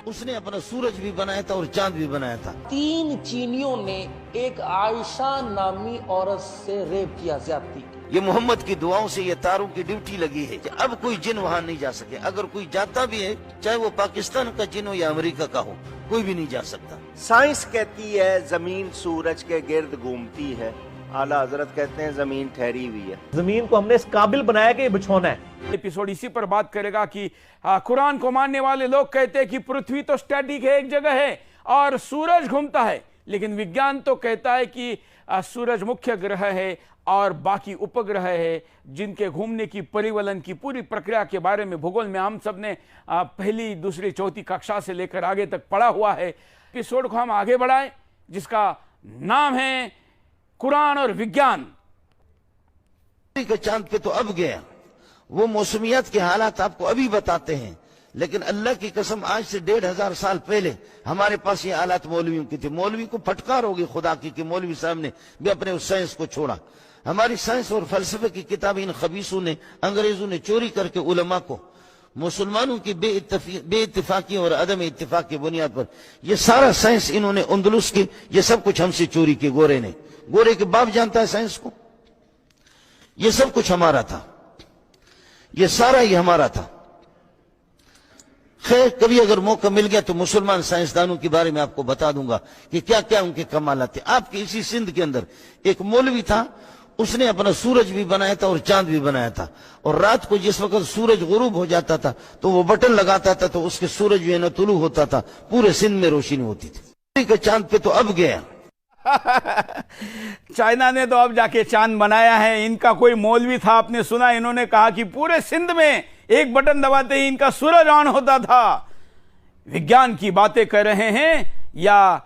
उसने अपना सूरज भी बनाया था और चांद भी बनाया था। 3 चीनियों ने एक आयशा नामी औरत से रेप किया, ज्यादती की। ये मोहम्मद की दुआओं से ये तारों की ड्यूटी लगी है कि अब कोई जिन वहाँ नहीं जा सके। अगर कोई जाता भी है, चाहे वो पाकिस्तान का जिन हो या अमेरिका का हो, कोई भी नहीं जा सकता। साइंस कहती है जमीन सूरज के गिर्द घूमती है, आला हजरत कहते हैं जमीन ठहरी हुई है। जमीन को हमने इस काबिल बनाया कि ये बिछौना है। एपिसोड इसी पर बात करेगा कि कुरान को मानने वाले लोग कहते हैं कि पृथ्वी तो स्टैटिक है, एक जगह है और सूरज घूमता है, लेकिन विज्ञान तो कहता है कि सूरज मुख्य ग्रह है और बाकी उपग्रह है जिनके घूमने की परिवलन की पूरी प्रक्रिया के बारे में भूगोल में हम सब ने पहली, दूसरी, चौथी कक्षा से लेकर आगे तक पढ़ा हुआ है। एपिसोड को हम आगे बढ़ाएं जिसका नाम है कुरान और विज्ञान। का चांद पे तो अब गया, वो मौसमियात के हालात आपको अभी बताते हैं, लेकिन अल्लाह की कसम आज से 1500 साल पहले हमारे पास ये हालात मौलवियों की थी। मौलवी को फटकार होगी खुदा की कि मौलवी साहब ने भी अपने उस साइंस को छोड़ा। हमारी साइंस और फलसफे की किताबें इन खबीसों ने, अंग्रेजों ने चोरी करके उलमा को मुसलमानों की बेइत्तिफाकी और अदम इत्तिफाक की बुनियाद पर ये सारा साइंस इन्होंने अंदलुस की, ये सब कुछ हमसे चोरी की। गोरे ने, गोरे के बाप जानता है साइंस को, ये सब कुछ हमारा था, ये सारा ही हमारा था। खैर, कभी अगर मौका मिल गया तो मुसलमान साइंसदानों के बारे में आपको बता दूंगा कि क्या क्या उनके कमाल थे। आपके इसी सिंध के अंदर एक मौलवी था, उसने अपना सूरज भी बनाया था और चांद भी बनाया था, और रात को जिस वक्त सूरज गुरूब हो जाता था तो वो बटन लगाता था तो उसके सूरज जो है ना तुलू होता था, पूरे सिंध में रोशनी होती थी। का चांद पे तो अब गया। चाइना ने तो अब जाके चांद बनाया है। इनका कोई मौलवी था, आपने सुना, इन्होंने कहा कि पूरे सिंध में एक बटन दबाते ही इनका सूरज ऑन होता था। विज्ञान की बातें कर रहे हैं या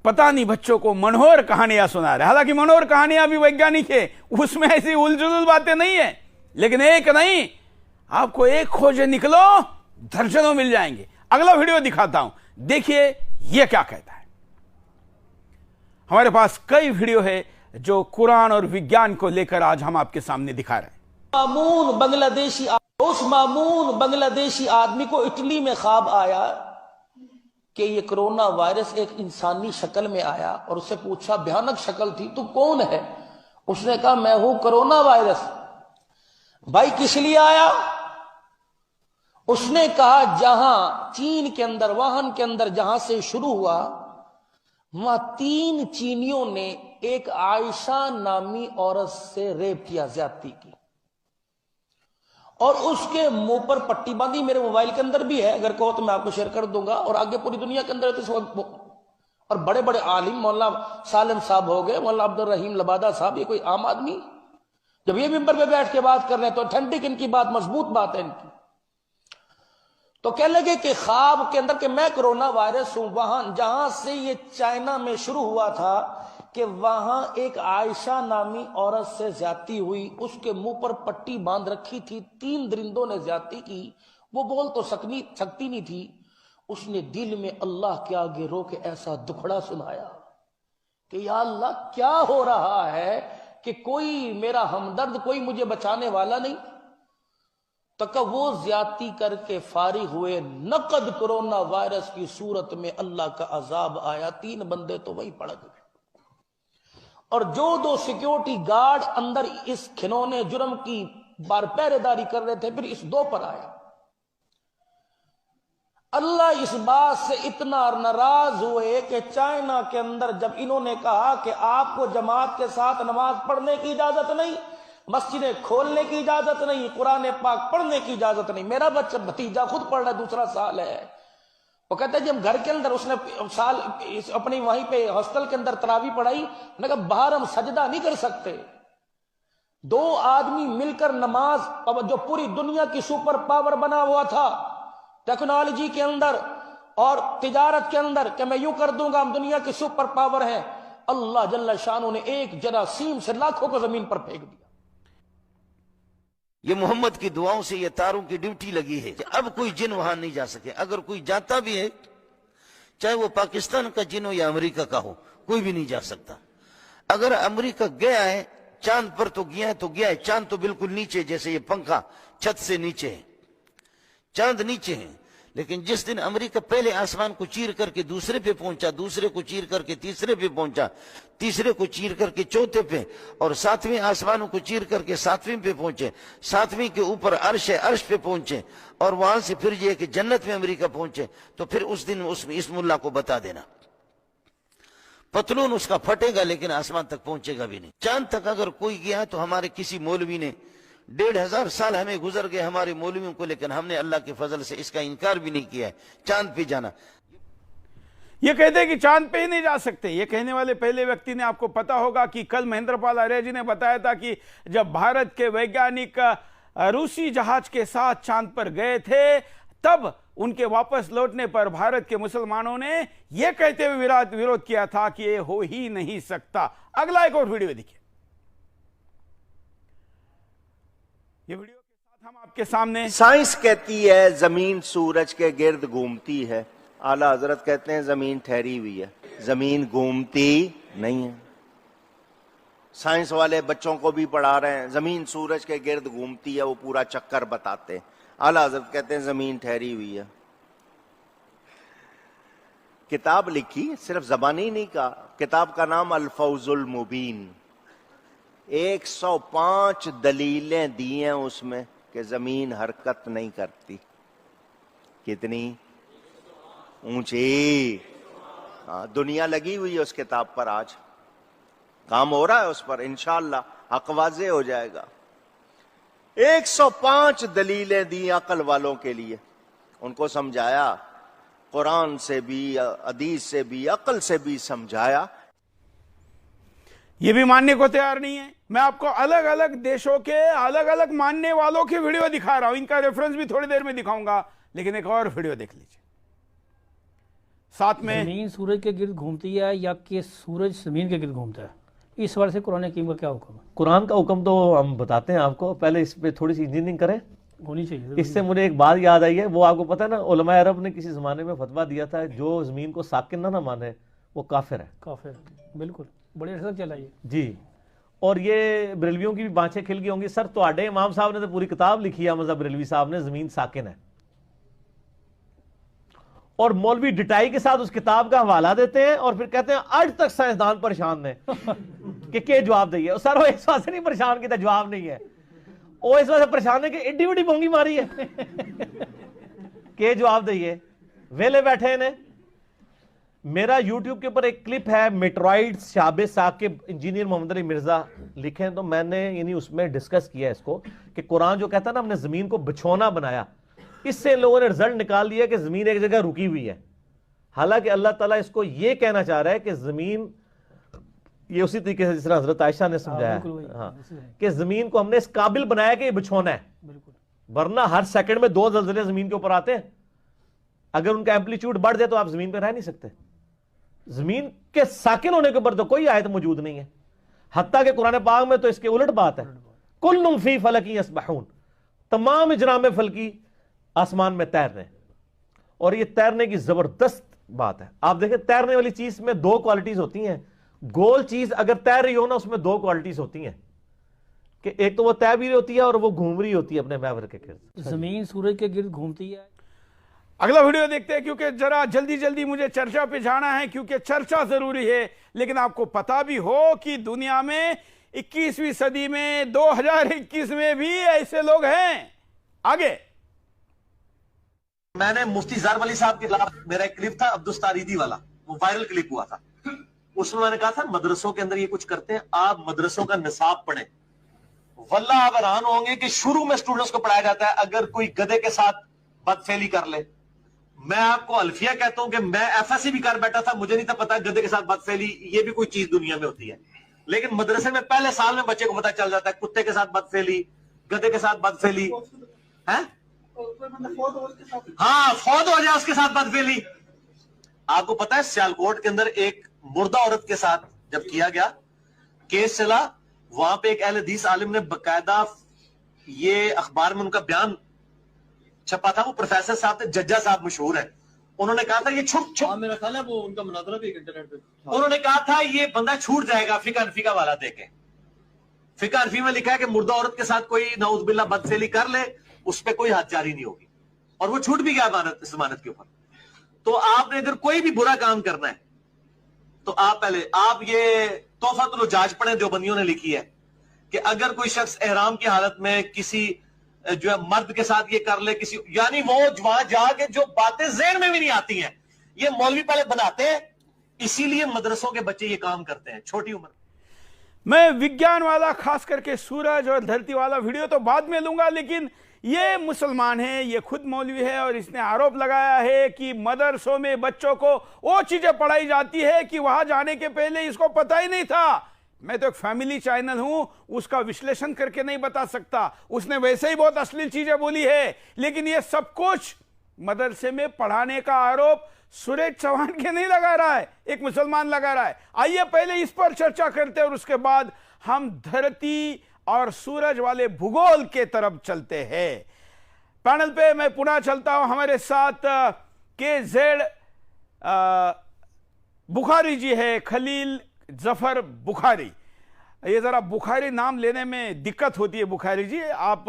पता नहीं बच्चों को मनोहर कहानियां सुना रहे। हालांकि मनोहर कहानियां भी वैज्ञानिक है, उसमें ऐसी उलझुल बातें नहीं है, लेकिन एक नहीं, आपको एक खोजे निकलो दर्जनों मिल जाएंगे। अगला वीडियो दिखाता हूं, देखिए यह क्या कहता है। हमारे पास कई वीडियो है जो कुरान और विज्ञान को लेकर आज हम आपके सामने दिखा रहे हैं। उस मामून बांग्लादेशी आदमी को इटली में ख्वाब आया कि ये कोरोना वायरस एक इंसानी शक्ल में आया, और उससे पूछा, भयानक शक्ल थी, तू कौन है? उसने कहा, मैं हूं कोरोना वायरस। भाई किस लिए आया? उसने कहा, जहां चीन के अंदर, वुहान के अंदर जहां से शुरू हुआ, वहां 3 चीनियों ने एक आयशा नामी औरत से रेप किया, ज्यादती की, और उसके मुंह पर पट्टी बांधी। मेरे मोबाइल के अंदर भी है, अगर कहो तो मैं आपको शेयर कर दूंगा, और आगे पूरी दुनिया के अंदर तो। और बड़े बड़े आलिम, मौलाना सालिम साहब हो गए, मौलाना अब्दुल रहीम लबादा साहब, ये कोई आम आदमी जब ये मिंबर पे बैठ के बात कर रहे हैं तो ऑथेंटिक इनकी बात, मजबूत बात है इनकी। तो कह लगे कि ख्वाब के अंदर कि मैं कोरोना वायरस हूं। वहां जहां से ये चाइना में शुरू हुआ था कि वहां एक आयशा नामी औरत से ज्यादती हुई, उसके मुंह पर पट्टी बांध रखी थी, 3 दरिंदों ने ज्यादती की। वो बोल तो सकती नहीं थी, उसने दिल में अल्लाह के आगे रो के ऐसा दुखड़ा सुनाया कि या अल्लाह, क्या हो रहा है कि कोई मेरा हमदर्द, कोई मुझे बचाने वाला नहीं। तक वो ज्यादती करके फारिग हुए, नकद कोरोना वायरस की सूरत में अल्लाह का अजाब आया। 3 बंदे तो वही पड़ गए, और जो 2 सिक्योरिटी गार्ड अंदर इस खिलौने जुर्म की बार पहरेदारी कर रहे थे, फिर इस 2 पर आया। अल्लाह इस बात से इतना नाराज हुए कि चाइना के अंदर जब इन्होंने कहा कि आपको जमात के साथ नमाज पढ़ने की इजाजत नहीं, मस्जिदें खोलने की इजाजत नहीं, कुरान पाक पढ़ने की इजाजत नहीं। मेरा बच्चा भतीजा खुद पढ़ रहा है, दूसरा साल है, वो कहता है जब घर के अंदर उसने साल अपनी वहीं पे हॉस्टल के अंदर तरावी पढ़ाई, मैंने कहा बाहर हम सजदा नहीं कर सकते। 2 आदमी मिलकर नमाज, जो पूरी दुनिया की सुपर पावर बना हुआ था टेक्नोलॉजी के अंदर और तिजारत के अंदर, कि मैं यूं कर दूंगा, हम दुनिया की सुपर पावर है, अल्लाह जल्ला शानो ने एक जरासीम से लाखों को जमीन पर फेंक दिया। ये मोहम्मद की दुआओं से ये तारों की ड्यूटी लगी है कि अब कोई जिन वहां नहीं जा सके। अगर कोई जाता भी है, चाहे वो पाकिस्तान का जिन हो या अमेरिका का हो, कोई भी नहीं जा सकता। अगर अमेरिका गया है चांद पर तो गया है, तो गया है। चांद तो बिल्कुल नीचे, जैसे ये पंखा छत से नीचे है, चांद नीचे है, लेकिन जिस दिन अमेरिका पहले आसमान को चीर करके दूसरे पे पहुंचा, दूसरे को चीर करके तीसरे पे पहुंचा, तीसरे को चीर करके चौथे पे, और सातवें आसमानों को चीर करके सातवें पे पहुंचे, सातवें के ऊपर अर्श है, अर्श पे पहुंचे, और वहां से फिर ये कि जन्नत में अमेरिका पहुंचे, तो फिर उस दिन उसमें इस मुल्ला को बता देना, पतलून उसका फटेगा लेकिन आसमान तक पहुंचेगा भी नहीं। चांद तक अगर कोई गया तो हमारे किसी मौलवी ने 1500 साल हमें गुजर गए हमारे मौलवियों को, लेकिन हमने अल्लाह के फजल से इसका इनकार भी नहीं किया है चांद पे जाना। ये कहते हैं कि चांद पे ही नहीं जा सकते। ये कहने वाले पहले व्यक्ति ने, आपको पता होगा कि कल महेंद्रपाल आर्य जी ने बताया था कि जब भारत के वैज्ञानिक रूसी जहाज के साथ चांद पर गए थे, तब उनके वापस लौटने पर भारत के मुसलमानों ने यह कहते हुए विरोध किया था कि ये हो ही नहीं सकता। अगला एक और वीडियो देखिए। ये वीडियो के साथ हम आपके सामने। साइंस कहती है जमीन सूरज के गिर्द घूमती है, आला हजरत कहते हैं जमीन ठहरी हुई है, जमीन घूमती नहीं है। साइंस वाले बच्चों को भी पढ़ा रहे हैं, जमीन सूरज के गिर्द घूमती है, वो पूरा चक्कर बताते हैं। आला हजरत कहते हैं जमीन ठहरी हुई है। किताब लिखी, सिर्फ जबानी नहीं कहा, किताब का नाम अल फौजुल मुबीन। 105 दलीलें दी हैं उसमें कि जमीन हरकत नहीं करती। कितनी ऊंची। दुनिया लगी हुई है उस किताब पर, आज काम हो रहा है उस पर, इंशाअल्लाह हक वाज़े हो जाएगा। 105 दलीलें दी अकल वालों के लिए, उनको समझाया, कुरान से भी, हदीस से भी, अकल से भी समझाया। ये भी मानने को तैयार नहीं है। मैं आपको अलग अलग देशों के अलग अलग मानने वालों के वीडियो दिखा रहा हूं, इनका रेफरेंस भी थोड़ी देर में दिखाऊंगा, लेकिन एक और वीडियो देख लीजिए साथ में। जमीन सूरज के गिर्द घूमती है या कि सूरज जमीन के गिर्द घूमता है, इस बार से कुरान हकीम का क्या हुक्म है? कुरान का हुक्म तो हम बताते हैं आपको, पहले इस पे थोड़ी सी इंजीनियरिंग करें, होनी चाहिए। इससे मुझे एक बात याद आई है। वो आपको पता है ना, उलमाए अरब ने किसी जमाने में फतवा दिया था, जो जमीन को साकिन ना माने वो काफिर है। काफिर, बिल्कुल, बड़े अर्से तक चला ये जी। और ये बरेलवियों की भी बाँछें खिल गई होंगी, सर तो इमाम साहब ने तो पूरी किताब लिखी है, मज़हब बरेलवी साहब ने, जमीन साकिन है, और मौलवी डिटाई के साथ उस किताब का हवाला देते हैं और फिर कहते हैं आज तक साइंसदान परेशान ने कि क्या जवाब दिए। सर वो इस बात से नहीं परेशान किया, जवाब नहीं है, वो इस बात से परेशान है कि एड्डी बड़ी बोंगी मारी है के जवाब दिए, वेले बैठे ने। मेरा यूट्यूब के ऊपर एक क्लिप है, मेट्रॉइड्स शाबे साकिब, इंजीनियर मोहम्मद अली मिर्जा लिखे हैं, तो मैंने यानी उसमें डिस्कस किया इसको कि कुरान जो कहता है ना हमने जमीन को बिछौना बनाया, इससे लोगों ने रिजल्ट निकाल लिया कि जमीन एक जगह रुकी हुई है। हालांकि अल्लाह ताला इसको यह कहना चाह रहा है कि जमीन, ये उसी तरीके से जिस तरह हजरत आयशा ने समझाया, हाँ, कि जमीन को हमने इस काबिल बनाया कि ये बिछौना है, वरना हर सेकंड में 2 ज़लज़ले जमीन के ऊपर आते हैं, अगर उनका एम्पलीट्यूड बढ़ जाए तो आप जमीन पर रह नहीं सकते। जमीन के साकिन होने के ऊपर तो कोई आयत मौजूद नहीं है, हत्ता के कुरान पाक में तो इसके उलट बात है, कुल्लुम फी फलकी यस्बहून, तमाम इजराम फलकी आसमान में तैर रहे हैं, और ये तैरने की जबरदस्त बात है। आप देखें तैरने वाली चीज में 2 क्वालिटीज होती हैं, गोल चीज अगर तैर रही हो ना उसमें 2 क्वालिटीज होती हैं, कि एक तो वो तैर भी रही होती है और वो घूम रही होती है अपने महवर के गिर्द। जमीन सूरज के गिर्द घूमती है। अगला वीडियो देखते हैं, क्योंकि जरा जल्दी जल्दी मुझे चर्चा पे जाना है, क्योंकि चर्चा जरूरी है। लेकिन आपको पता भी हो कि दुनिया में 21वीं सदी में 2021 में भी ऐसे लोग हैं। आगे मैंने मुफ्ती जार वली साहब के खिलाफ मेरा एक क्लिप था अब्दुस्तारीदी वाला, वो वायरल क्लिप हुआ था, उसमें मैंने कहा था मदरसों के अंदर ये कुछ करते हैं, आप मदरसों का निसाब पढ़ें। वल्लाह आप हैरान होंगे कि शुरू में स्टूडेंट्स को पढ़ाया जाता है अगर कोई गधे के साथ बदफेली कर ले। मैं आपको अल्फिया कहता हूं कि मैं एफएससी भी कर बैठा था, मुझे नहीं था पता गधे के साथ बदफेली ये भी कोई चीज दुनिया में होती है, लेकिन मदरसे में पहले साल में बच्चे को पता चल जाता है कुत्ते के साथ बदफेली, गधे के साथ बदफेली है, हाँ फौत हो जाए उसके साथ बदफेली। आपको पता है सियालकोट के अंदर एक मुर्दा औरत के साथ जब किया गया केस चला, वहां पे एक अहले हदीस आलिम ने बकायदा ये अखबार में उनका बयान छपा था, वो प्रोफेसर साहब थे, जज्जा साहब मशहूर है, उन्होंने कहा था ये छुप मेरा ख्याल है वो उनका मुनाजरा भी इंटरनेट पे, उन्होंने कहा था ये बंदा छूट जाएगा फिका अनफी का वाला देके। फिका अनफी में लिखा है कि मुर्दा औरत के साथ कोई नाउज़ बिल्लाह बदफेली कर ले उस पर कोई हद जारी नहीं होगी। और वो छूट भी गया जमानत के ऊपर। तो आपने अगर कोई भी बुरा काम करना है तो आप ये तोहफतुल हुज्जाज पढ़ें, देवबंदियों ने लिखी है कि अगर कोई शख्स एहराम की हालत में किसी जो है मर्द के साथ ये कर ले, किसी यानी वो वहां जाके जो बातें ज़हन में भी नहीं आती हैं, ये मौलवी पहले बनाते हैं, इसीलिए मदरसों के बच्चे ये काम करते हैं छोटी उम्र। मैं विज्ञान वाला, खास करके सूरज और धरती वाला वीडियो तो बाद में लूंगा, लेकिन ये मुसलमान है, ये खुद मौलवी है और इसने आरोप लगाया है कि मदरसों में बच्चों को वो चीजें पढ़ाई जाती है कि वहां जाने के पहले इसको पता ही नहीं था। मैं तो एक फैमिली चैनल हूं, उसका विश्लेषण करके नहीं बता सकता। उसने वैसे ही बहुत अश्लील चीजें बोली है, लेकिन ये सब कुछ मदरसे में पढ़ाने का आरोप सुरेश चौहान के नहीं लगा रहा है, एक मुसलमान लगा रहा है। आइए पहले इस पर चर्चा करते हैं और उसके बाद हम धरती और सूरज वाले भूगोल के तरफ चलते हैं। पैनल पे मैं पुनः चलता हूं, हमारे साथ KZ बुखारी जी है, खलील जफर बुखारी। ये जरा बुखारी नाम लेने में दिक्कत होती है बुखारी जी, आप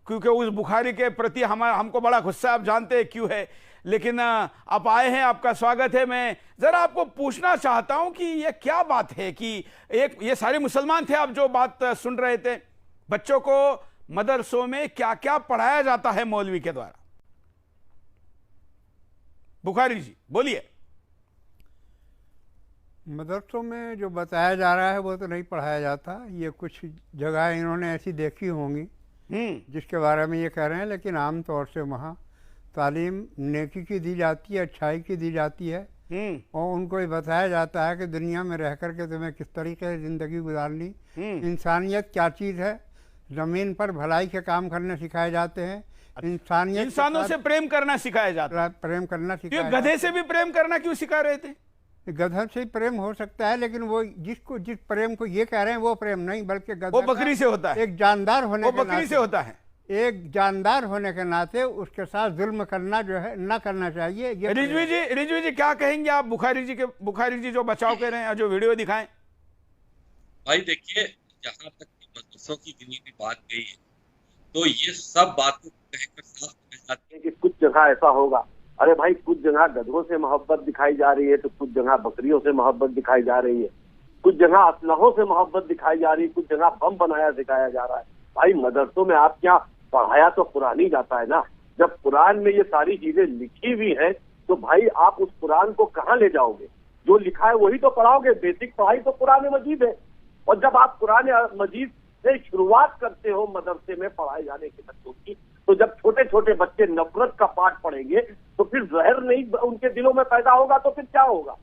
क्योंकि उस बुखारी के प्रति हमको बड़ा गुस्सा, आप जानते हैं क्यों है, लेकिन आप आए हैं, आपका स्वागत है। मैं जरा आपको पूछना चाहता हूं कि ये क्या बात है कि ये सारे मुसलमान थे, आप जो बात सुन रहे थे, बच्चों को मदरसों में क्या क्या पढ़ाया जाता है मौलवी के द्वारा? बुखारी जी बोलिए। मदरसों में जो बताया जा रहा है वो तो नहीं पढ़ाया जाता। ये कुछ जगह इन्होंने ऐसी देखी होंगी जिसके बारे में ये कह रहे हैं, लेकिन आम तौर से वहाँ तालीम नेकी की दी जाती है, अच्छाई की दी जाती है, और उनको ये बताया जाता है कि दुनिया में रह करके तुम्हें किस तरीके से ज़िंदगी गुजारनी, इंसानियत क्या चीज़ है, ज़मीन पर भलाई के काम करने सिखाए जाते हैं, इंसानों से प्रेम करना सिखाया जाता है, प्रेम करना सिखाया। गधे से भी प्रेम करना क्यों सिखा रहे थे? गधा से प्रेम हो सकता है, लेकिन वो जिस प्रेम को ये कह रहे हैं वो प्रेम नहीं, बल्कि गधा वो बकरी से होता है, एक जानदार होने वो बकरी से होता है, एक जानदार होने के नाते उसके साथ जुल्म करना जो है ना करना चाहिए। रिजवी जी क्या कहेंगे आप बुखारी जी जो बचाव कर रहे हैं, जो वीडियो दिखाएं? भाई देखिए, जहाँ तक मदरसों की गिनी की बात गई है तो ये सब बातों को कहकर साफ कह जाती है कि कुछ जगह ऐसा होगा। अरे भाई, कुछ जगह गधों से मोहब्बत दिखाई जा रही है तो कुछ जगह बकरियों से मोहब्बत दिखाई जा रही है, कुछ जगह असलहों से मोहब्बत दिखाई जा रही है, कुछ जगह बम बनाया सिखाया जा रहा है। भाई मदरसों में आप क्या पढ़ाया तो कुरान ही जाता है ना। जब कुरान में ये सारी चीजें लिखी हुई हैं तो भाई आप उस कुरान को कहाँ ले जाओगे? जो लिखा है वही तो पढ़ाओगे। बेसिक पढ़ाई तो कुरान मजीद है, और जब आप कुरान मजीद से शुरुआत करते हो मदरसे में पढ़ाए जाने के बच्चों की, तो जब छोटे छोटे बच्चे नफरत का पाठ पढ़ेंगे तो फिर जहर नहीं उनके दिलों में पैदा होगा तो फिर क्या होगा?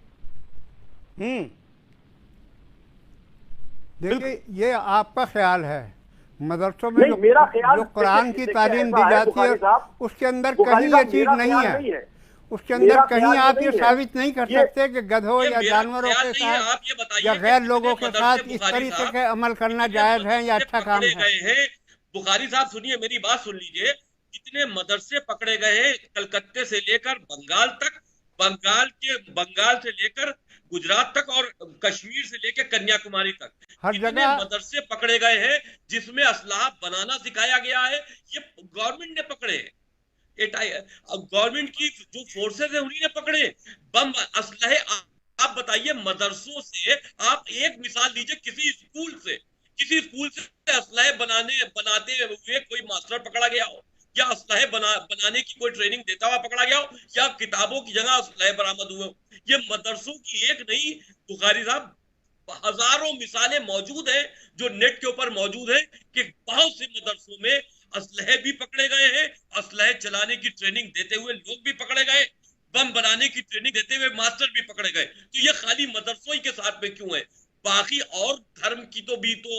देखिए, ये आपका ख्याल है। मदरसों में मेरा ख्याल जो कुरान की तालीम दी जाती है उसके अंदर कहीं ये चीज नहीं है। उसके अंदर कहीं आप ये साबित नहीं कर सकते कि गधों या जानवरों के साथ या गैर लोगों के साथ इस तरीके के अमल करना जायज है या अच्छा काम है। बुखारी साहब सुनिए, मेरी बात सुन लीजिए। कितने मदरसे पकड़े गए हैं कलकत्ते से लेकर बंगाल तक, बंगाल से लेकर गुजरात तक और कश्मीर से लेकर कन्याकुमारी तक हर जगह मदरसे पकड़े गए हैं जिसमें असलाह बनाना सिखाया गया है। ये गवर्नमेंट ने पकड़े हैं, गवर्नमेंट की जो फोर्सेज है उन्हीं ने पकड़े बम असलहे। आप बताइए, मदरसों से आप एक मिसाल दीजिए, किसी स्कूल से असलहे बनाते हुए कोई मास्टर पकड़ा गया हो, या असलहे बनाने की कोई ट्रेनिंग देता हुआ पकड़ा गया हो, या किताबों की जगह असलहे बरामद हुए हो। ये मदरसों की एक नहीं बुखारी साहब, हजारों मिसालें मौजूद हैं जो नेट के ऊपर मौजूद है कि बहुत से मदरसों में असलहे भी पकड़े गए हैं, असलहे चलाने की ट्रेनिंग देते हुए लोग भी पकड़े गए, बम बनाने की ट्रेनिंग देते हुए मास्टर भी पकड़े गए। तो ये खाली मदरसों ही के साथ में क्यों है? बाकी और धर्म की तो भी तो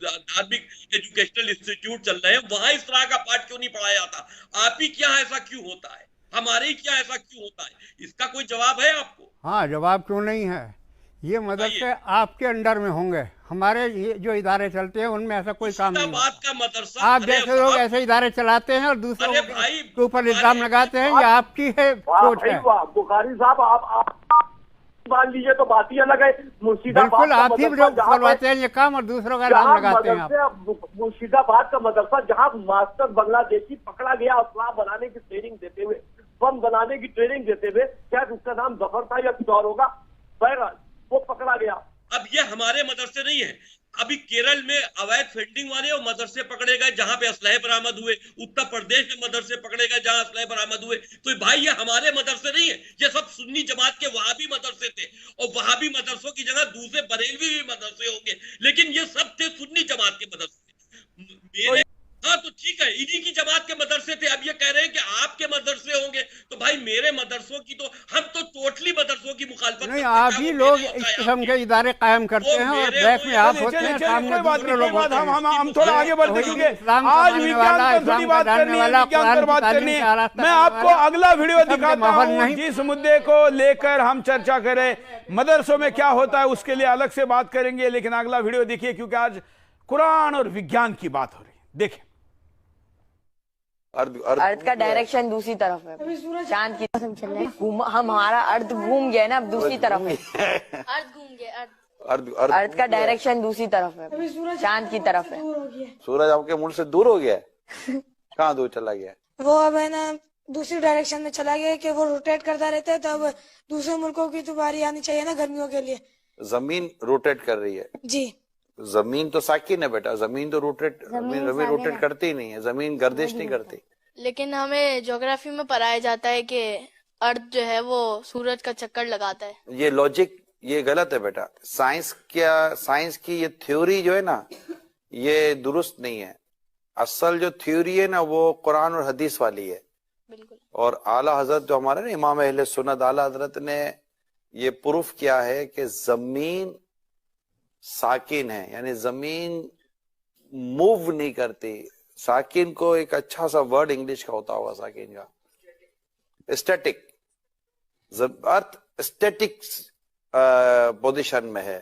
धार्मिक एजुकेशनल इंस्टीट्यूट चल रहे हैं, वहां इस तरह का पाठ क्यों नहीं पढ़ाया जाता? आप ही क्या ऐसा क्यों होता है? हमारे ही क्या ऐसा क्यों होता है? इसका कोई जवाब है आपको? हाँ, जवाब क्यों नहीं है। ये मदरसे आपके अंडर में होंगे, हमारे ये जो इदारे चलते हैं उनमें ऐसा कोई काम नहीं। बात का मदरसा आप जैसे लोग ऐसे इदारे चलाते हैं और दूसरों के ऊपर इल्जाम लगाते हैं, ये आपकी है सोच है। बुखारी साहब, आप मान लीजिए तो बात ही अलग है। मुर्शिदाबाद बिल्कुल, का आप ही मदरसा लोग जहाँ पे- करवाते हैं ये काम और दूसरों का नाम जहाँ लगाते हैं आप। मदरसे मुर्शिदाबाद का मदरसा जहाँ मास्टर बांग्लादेशी पकड़ा गया असला बनाने की ट्रेनिंग देते हुए, बम बनाने की ट्रेनिंग देते हुए, शायद उसका नाम जफर था या कुछ और होगा, बहरहाल वो पकड़ा गया। अब ये हमारे मदरसे नहीं है। अभी केरल में अवैध फंडिंग वाले और मदरसे पकड़े गए जहां पे असलहे बरामद हुए, उत्तर प्रदेश में मदरसे पकड़े गए जहां असलहे बरामद हुए। तो भाई ये हमारे मदरसे नहीं है, ये सब सुन्नी जमात के वहाबी मदरसे थे, और वहाबी मदरसों की जगह दूसरे बरेलवी भी मदरसे होंगे, लेकिन ये सब थे सुन्नी जमात के मदरसे। मेरे हाँ तो ठीक है, इन्हीं की जमात के मदरसे थे। अब ये कह रहे हैं कि आपके मदरसे होंगे, तो भाई मेरे मदरसों की तो हम तो टोटली मदरसों की मुखालफत नहीं, करते हैं। आप ही लोग इस किस्म के इदारे कायम करते वो हैं और मेरे बैक में आप चलिए, होते हैं, चलिए, सामने कोई बात दूसरे नहीं, लोग कोई बात, होते हैं। हम थोड़ा आगे बढ़ते वही क्योंकि इस्लाम का आज मानने विज्ञान वाला, पर थोड़ी इस्लाम का बात जानने करनी है, वाला, विज्ञान कुरान पर की बात तालीम करनी का है। रास्ता मैं करने आपको वाला, अगला वीडियो सब दिखाता माहौल हूँ नहीं। जिस मुद्दे को लेकर हम चर्चा करें, मदरसों में क्या होता है उसके लिए अलग से बात करेंगे, लेकिन अगला वीडियो देखिए क्योंकि आज कुरान और विज्ञान की बात हो रही है। देखिए, अर्थ का डायरेक्शन दूसरी तरफ है, चांद की कसम चल रहा है, हम हमारा अर्थ घूम गया ना, अब दूसरी तरफ है। अर्थ घूम गया, अर्थ का डायरेक्शन दूसरी तरफ है, चांद की तरफ है। सूरज आपके मुल्क से दूर हो गया है? कहाँ दूर चला गया? वो अब है ना दूसरी डायरेक्शन में चला गया कि वो रोटेट करता रहता है, तो अब दूसरे मुल्कों की तो बारी आनी चाहिए ना गर्मियों के लिए। जमीन रोटेट कर रही है जी, जमीन तो साकिन है बेटा, जमीन तो जमीन रोटेट करती ही नहीं है, जमीन गर्दिश नहीं करती। लेकिन हमें ज्योग्राफी में पढ़ाया जाता है कि अर्थ जो है वो सूरज का चक्कर लगाता है। ये लॉजिक ये गलत है बेटा। साइंस की ये थ्योरी जो है ना, ये दुरुस्त नहीं है। असल जो थ्योरी है ना वो कुरान और हदीस वाली है। बिल्कुल। और आला हजरत जो हमारे ना इमाम अहले सुन्नत आला हजरत ने ये प्रूफ किया है कि जमीन साकिन है, यानी जमीन मूव नहीं करती। साकिन को एक अच्छा सा वर्ड इंग्लिश का होता होगा साकिन का, स्टैटिक। अर्थ स्टैटिक पोजीशन में है,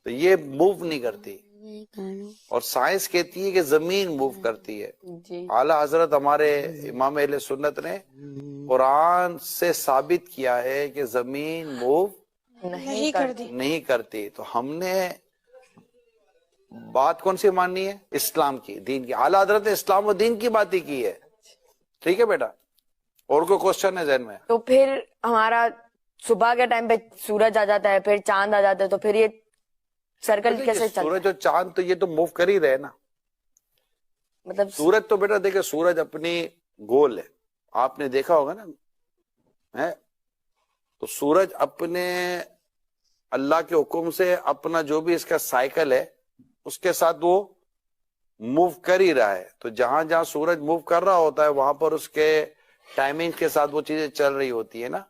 तो ये मूव नहीं करती। और साइंस कहती है कि जमीन मूव करती है। आला हजरत हमारे इमाम अहले सुन्नत ने कुरान से साबित किया है कि जमीन मूव नहीं करती। तो हमने बात कौन सी माननी है? इस्लाम की, दीन की। आला हजरत ने इस्लाम और दीन की बात ही की है। ठीक है बेटा, और कोई क्वेश्चन है जहन में? तो फिर हमारा सुबह के टाइम पे सूरज आ जाता है, फिर चांद आ जाता है, तो फिर ये सर्कल कैसे चलता है? सूरज और चांद तो ये तो मूव कर ही रहे ना। मतलब सूरज तो बेटा देखिए, सूरज अपनी गोल है, आपने देखा होगा ना है। तो सूरज अपने अल्लाह के हुक्म से अपना जो भी इसका साइकिल है उसके साथ वो मूव कर ही रहा है। तो जहां जहां सूरज मूव कर रहा होता है वहां पर उसके टाइमिंग के साथ वो चीजें चल रही होती है ना।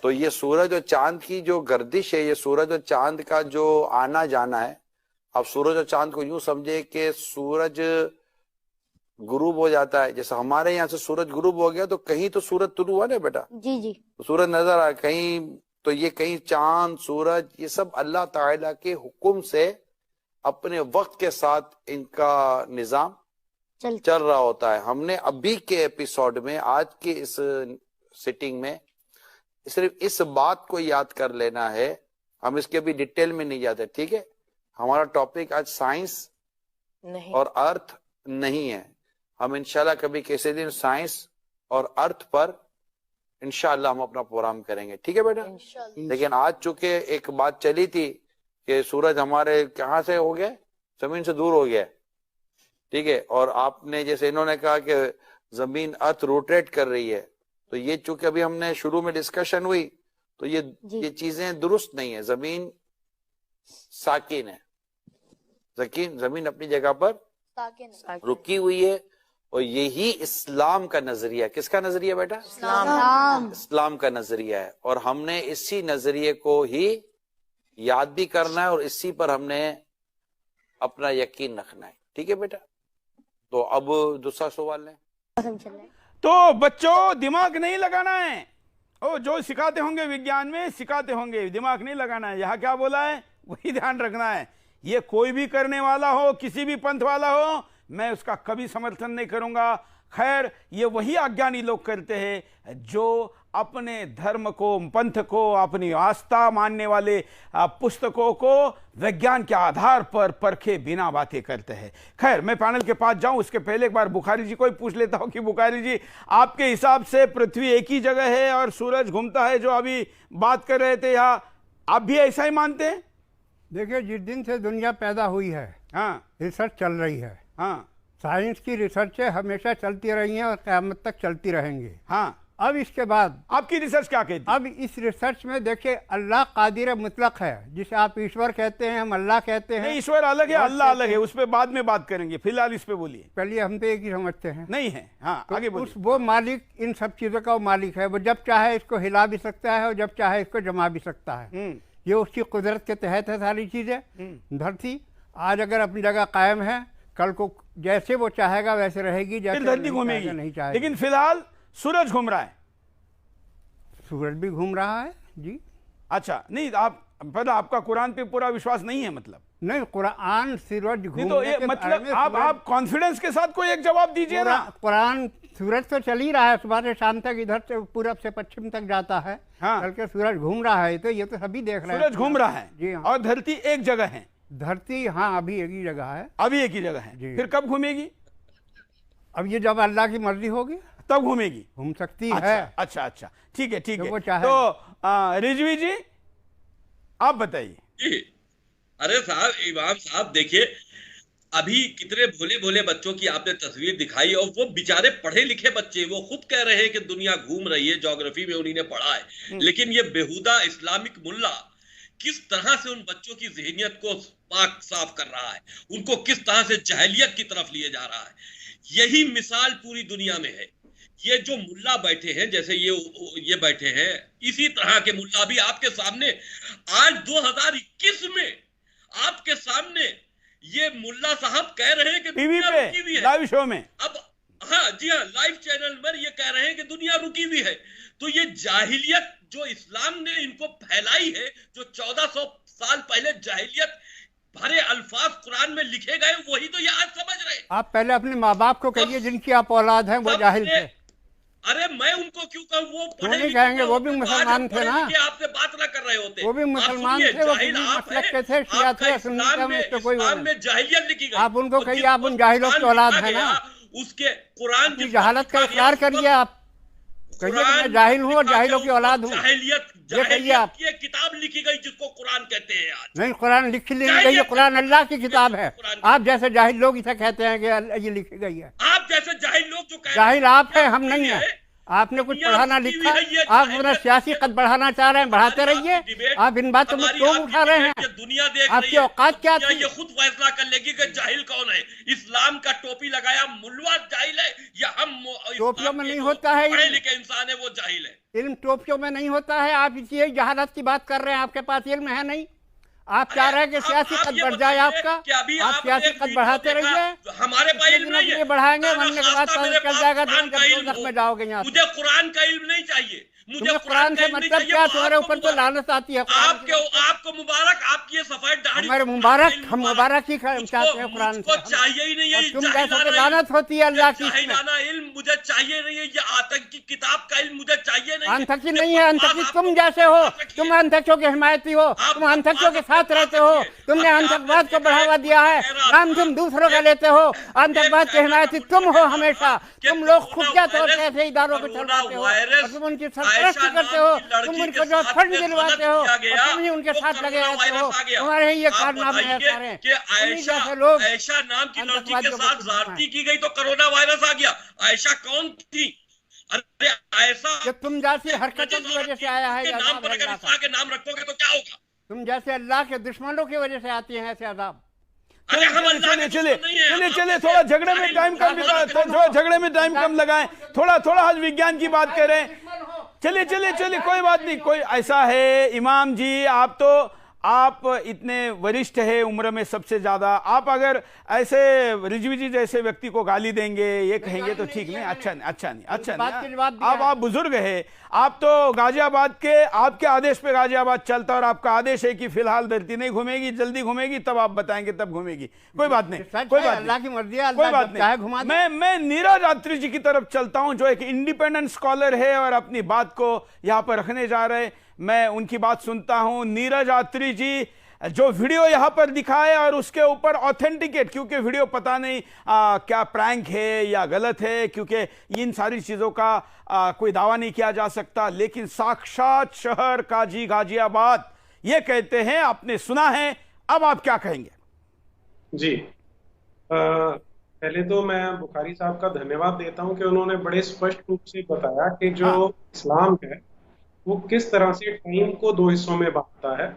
तो ये सूरज और चांद की जो गर्दिश है, ये सूरज और चांद का जो आना जाना है। अब सूरज और चांद को यूं समझे कि सूरज गुरूब हो जाता है, जैसे हमारे यहाँ से सूरज गुरूब हो गया तो कहीं तो सूरज तुलू हुआ ना बेटा। जी जी। तो सूरज नजर आया कहीं, तो ये कहीं चांद सूरज ये सब अल्लाह ताला के हुक्म से अपने वक्त के साथ इनका निजाम चल रहा होता है। हमने अभी के एपिसोड में, आज के इस सिटिंग में सिर्फ इस बात को याद कर लेना है, हम इसके भी डिटेल में नहीं जाते। ठीक है, हमारा टॉपिक आज साइंस और अर्थ नहीं है। हम इंशाल्लाह कभी किसी दिन साइंस और अर्थ पर इंशाल्लाह हम अपना प्रोग्राम करेंगे। ठीक है बेटा। लेकिन आज चूंकि एक बात चली थी कि सूरज हमारे कहाँ से हो गया, जमीन से दूर हो गया। ठीक है, और आपने जैसे इन्होंने कहा कि जमीन अर्थ रोटेट कर रही है, तो ये चूंकि अभी हमने शुरू में डिस्कशन हुई तो ये चीजें दुरुस्त नहीं है। जमीन साकिन है, जमीन अपनी जगह पर रुकी हुई है। और यही इस्लाम का नजरिया, किसका नजरिया बेटा? इस्लाम का नजरिया है। और हमने इसी नजरिए को ही याद भी करना है और इसी पर हमने अपना यकीन रखना है। ठीक है बेटा। तो अब दूसरा सवाल है। तो बच्चों दिमाग नहीं लगाना है, ओ जो सिखाते होंगे विज्ञान में सिखाते होंगे, दिमाग नहीं लगाना है। यहाँ क्या बोला है वही ध्यान रखना है। ये कोई भी करने वाला हो, किसी भी पंथ वाला हो, मैं उसका कभी समर्थन नहीं करूंगा। खैर, ये वही अज्ञानी लोग करते हैं जो अपने धर्म को, पंथ को, अपनी आस्था मानने वाले पुस्तकों को विज्ञान के आधार पर परखे बिना बातें करते हैं। खैर, मैं पैनल के पास जाऊं उसके पहले एक बार बुखारी जी को ही पूछ लेता हूं कि बुखारी जी, आपके हिसाब से पृथ्वी एक ही जगह है और सूरज घूमता है, जो अभी बात कर रहे थे, यहाँ आप भी ऐसा ही मानते हैं? देखिए, जिस दिन से दुनिया पैदा हुई है, हाँ, रिसर्च चल रही है। हाँ, साइंस की रिसर्चें हमेशा चलती रही हैं और क़यामत तक चलती रहेंगी। हाँ, अब इसके बाद आपकी रिसर्च क्या कहती है? अब इस रिसर्च में देखिए, अल्लाह कादिर मुतलक है, जिसे आप ईश्वर कहते हैं, हम अल्लाह कहते हैं। नहीं, ईश्वर अलग है, अल्लाह अलग है, उस पर बाद में बात करेंगे, फिलहाल इस पे बोलिए। पहले हम तो एक ही समझते हैं। नहीं है, हाँ, तो आगे बोलिए। वो मालिक, इन सब चीज़ों का वो मालिक है। वो जब चाहे इसको हिला भी सकता है और जब चाहे इसको जमा भी सकता है। ये उसकी कुदरत के तहत है सारी चीज़ें। धरती आज अगर अपनी जगह कायम है, कल को जैसे वो चाहेगा वैसे रहेगी, जैसे धरती घूमेगी, नहीं चाहेगी। लेकिन फिलहाल सूरज घूम रहा है। सूरज भी घूम रहा है जी। अच्छा, नहीं, आप पता, आपका कुरान पे पूरा विश्वास नहीं है मतलब? नहीं, कुरान सूरज नहीं, तो ये मतलब आप कॉन्फिडेंस के साथ कोई एक जवाब दीजिए ना। कुरान, सूरज तो चल ही रहा है, सुबह से शाम तक इधर से पूरब से पश्चिम तक जाता है। हाँ, चल के सूरज घूम रहा है, तो ये तो सभी देख रहे हैं। सूरज घूम रहा है जी हाँ। और धरती एक जगह है। धरती, हाँ, अभी एक ही जगह है। अभी एक ही जगह है, फिर कब घूमेगी? अब ये जब अल्लाह की मर्जी होगी तब घूमेगी। घूम सकती अच्छा, है। अच्छा, अच्छा, ठीक है, ठीक तो है। वो चाहे। तो रिजवी जी, आप बताइए। अरे साहब, इमाम साहब, देखिए, अभी कितने भोले भोले बच्चों की आपने तस्वीर दिखाई, और वो बेचारे पढ़े लिखे बच्चे, वो खुद कह रहे हैं कि दुनिया घूम रही है, ज्योग्राफी में उन्होंने पढ़ा है, लेकिन ये बेहुदा इस्लामिक मुल्ला किस तरह से उन बच्चों की ज़हनियत को पाक साफ कर रहा है, उनको किस तरह से जहलियत की तरफ लिए जा रहा है। यही मिसाल पूरी दुनिया में है। ये जो मुल्ला बैठे हैं, जैसे ये बैठे हैं, इसी तरह के मुल्ला भी आपके सामने आज 2021 में आपके सामने ये मुल्ला साहब कह रहे हैं कि टीवी दुनिया पे, रुकी हुई है, लाइव शो में। अब हाँ जी हाँ, लाइव चैनल पर ये कह रहे हैं कि दुनिया रुकी हुई है। तो ये जाहिलियत जो इस्लाम ने इनको फैलाई है, जो 1400 साल पहले जाहिलियत भरे अल्फाज कुरान में लिखे गए, वही तो ये आज समझ रहे। आप पहले अपने माँ बाप को कहिए जिनकी आप औलाद हैं, वो जाहिल थे। अरे मैं उनको क्यों कहूँ, वो क्यों नहीं कहेंगे, वो भी मुसलमान थे ना। आपसे बात ना कर रहे होते, वो भी मुसलमान थे, वो भी मसलक के थे, शिया थे, सुन्नी थे, उससे कोई इस्लाम में जाहिलियत लिखी गई। आप उनको कहिए आप उन जाहिलों की औलाद है ना। उसके कुरान की जहालत का इकरार करिए, आप कहिए मैं जाहिल हूँ और जाहिलों की औलाद हूँ, ये कहिए आप। ये किताब लिखी गई जिसको कुरान कहते हैं आज। नहीं, कुरान लिखी नहीं गई है, कुरान अल्लाह की किताब है। आप जैसे जाहिल लोग इसे कहते हैं कि ये लिखी गई है। आप जैसे जाहिल लोग जो जाहिल आप हैं, हम नहीं है। आपने कुछ पढ़ाना लिखा, आप अपना सियासी कद बढ़ाना चाह रहे हैं, बढ़ाते रहिए। आप इन बातों में क्यों उठा रहे हैं? दुनिया देख आपकी औकात क्या थी? ये खुद फैसला कर लेगी कि जाहिल कौन है। इस्लाम का टोपी लगाया मुल्ला जाहिल है, या हम टोपियों में नहीं होता है, पढ़े लिखे इंसान है वो जाहिल है। इल्म टोपियों में नहीं होता है। आप इसी जहालत की बात कर रहे हैं, आपके पास इल्म है नहीं। आप चाह रहे हैं कि सियासी कद बढ़ जाए आपका, आप सियासी कद बढ़ाते रहिए। हमारे पास इल्म नहीं है, बढ़ाएंगे, बनने के बाद पता चल जाएगा जब दोज़ख में जाओगे। यहाँ मुझे कुरान का इल्म नहीं चाहिए, मुझे कुरान से मतलब क्या? तुम्हारे ऊपर तो लानत आती है। आपको मुबारक, आपकी ये सफेद दाढ़ी हमारे मुबारक, हम मुबारक ही चाहते हैं कुरान से। चाहिए ही नहीं है, तुम जैसा कि लानत होती है अल्लाह की। इल्म मुझे चाहिए नहीं है, ये आतंकी किताब का इल्म मुझे चाहिए नहीं। आतंकी नहीं है, आतंकी तुम जैसे हो। तुम आतंकियों के हिमायती हो, तुम आतंकियों के साथ रहते हो। तुमने आतंकवाद को बढ़ावा दिया है, नाम तुम दूसरों का लेते हो। आतंकवाद के हिमायती तुम हो हमेशा। तुम लोग खुफिया तौर से ऐसे इदारों को चलवाते हो और तुम उनकी सरपरस्ती करते हो। तुम उनको जो फंड दिलवाते हो और तुम ही उनके साथ लगे रहते हो। तुम्हारे ये कारनामे हैं सारे। जैसे लोग, आयशा नाम की लड़की के साथ ज़्यादती की गई तो कोरोना वायरस आ गया। आयशा कौन थी? अरे आयशा, तुम जैसी हरकतों की वजह से आया है। नाम पर अगर इस्लाम के नाम रखोगे तो क्या होगा? तुम जैसे अल्लाह के दुश्मनों की वजह से आती हैं ऐसे अजाब। चले थोड़ा झगड़े में टाइम कम, थोड़ा झगड़े में टाइम कम लगाएं, थोड़ा आज विज्ञान की बात करें। चलिए कोई बात नहीं। कोई ऐसा है इमाम जी, आप इतने वरिष्ठ है उम्र में सबसे ज्यादा, आप अगर ऐसे रिजवी जी जैसे व्यक्ति को गाली देंगे, ये कहेंगे तो ठीक नहीं, अच्छा नहीं। आप बुजुर्ग है, आप तो गाजियाबाद के, आपके आदेश पे गाजियाबाद चलता और आपका आदेश है कि फिलहाल धरती नहीं घूमेगी, जल्दी घूमेगी, तब आप बताएंगे तब घूमेगी। कोई बात नहीं, कोई बात अल्लाह की मर्जी है, कोई बात चाहे घुमा दे। मैं नीरज अत्री जी की तरफ चलता हूं, जो एक इंडिपेंडेंट स्कॉलर है और अपनी बात को यहां पर रखने जा रहे। मैं उनकी बात सुनता हूं। नीरज अत्री जी, जो वीडियो यहां पर दिखाए और उसके ऊपर ऑथेंटिकेट, क्योंकि वीडियो पता नहीं क्या प्रैंक है या गलत है, क्योंकि इन सारी चीजों का कोई दावा नहीं किया जा सकता, लेकिन साक्षात शहर काजी गाजियाबाद ये कहते हैं, आपने सुना है, अब आप क्या कहेंगे? जी, पहले तो मैं बुखारी साहब का धन्यवाद देता हूं कि उन्होंने बड़े स्पष्ट रूप से बताया कि जो इस्लाम है वो किस तरह से टाइम को दो हिस्सों में बांटता है,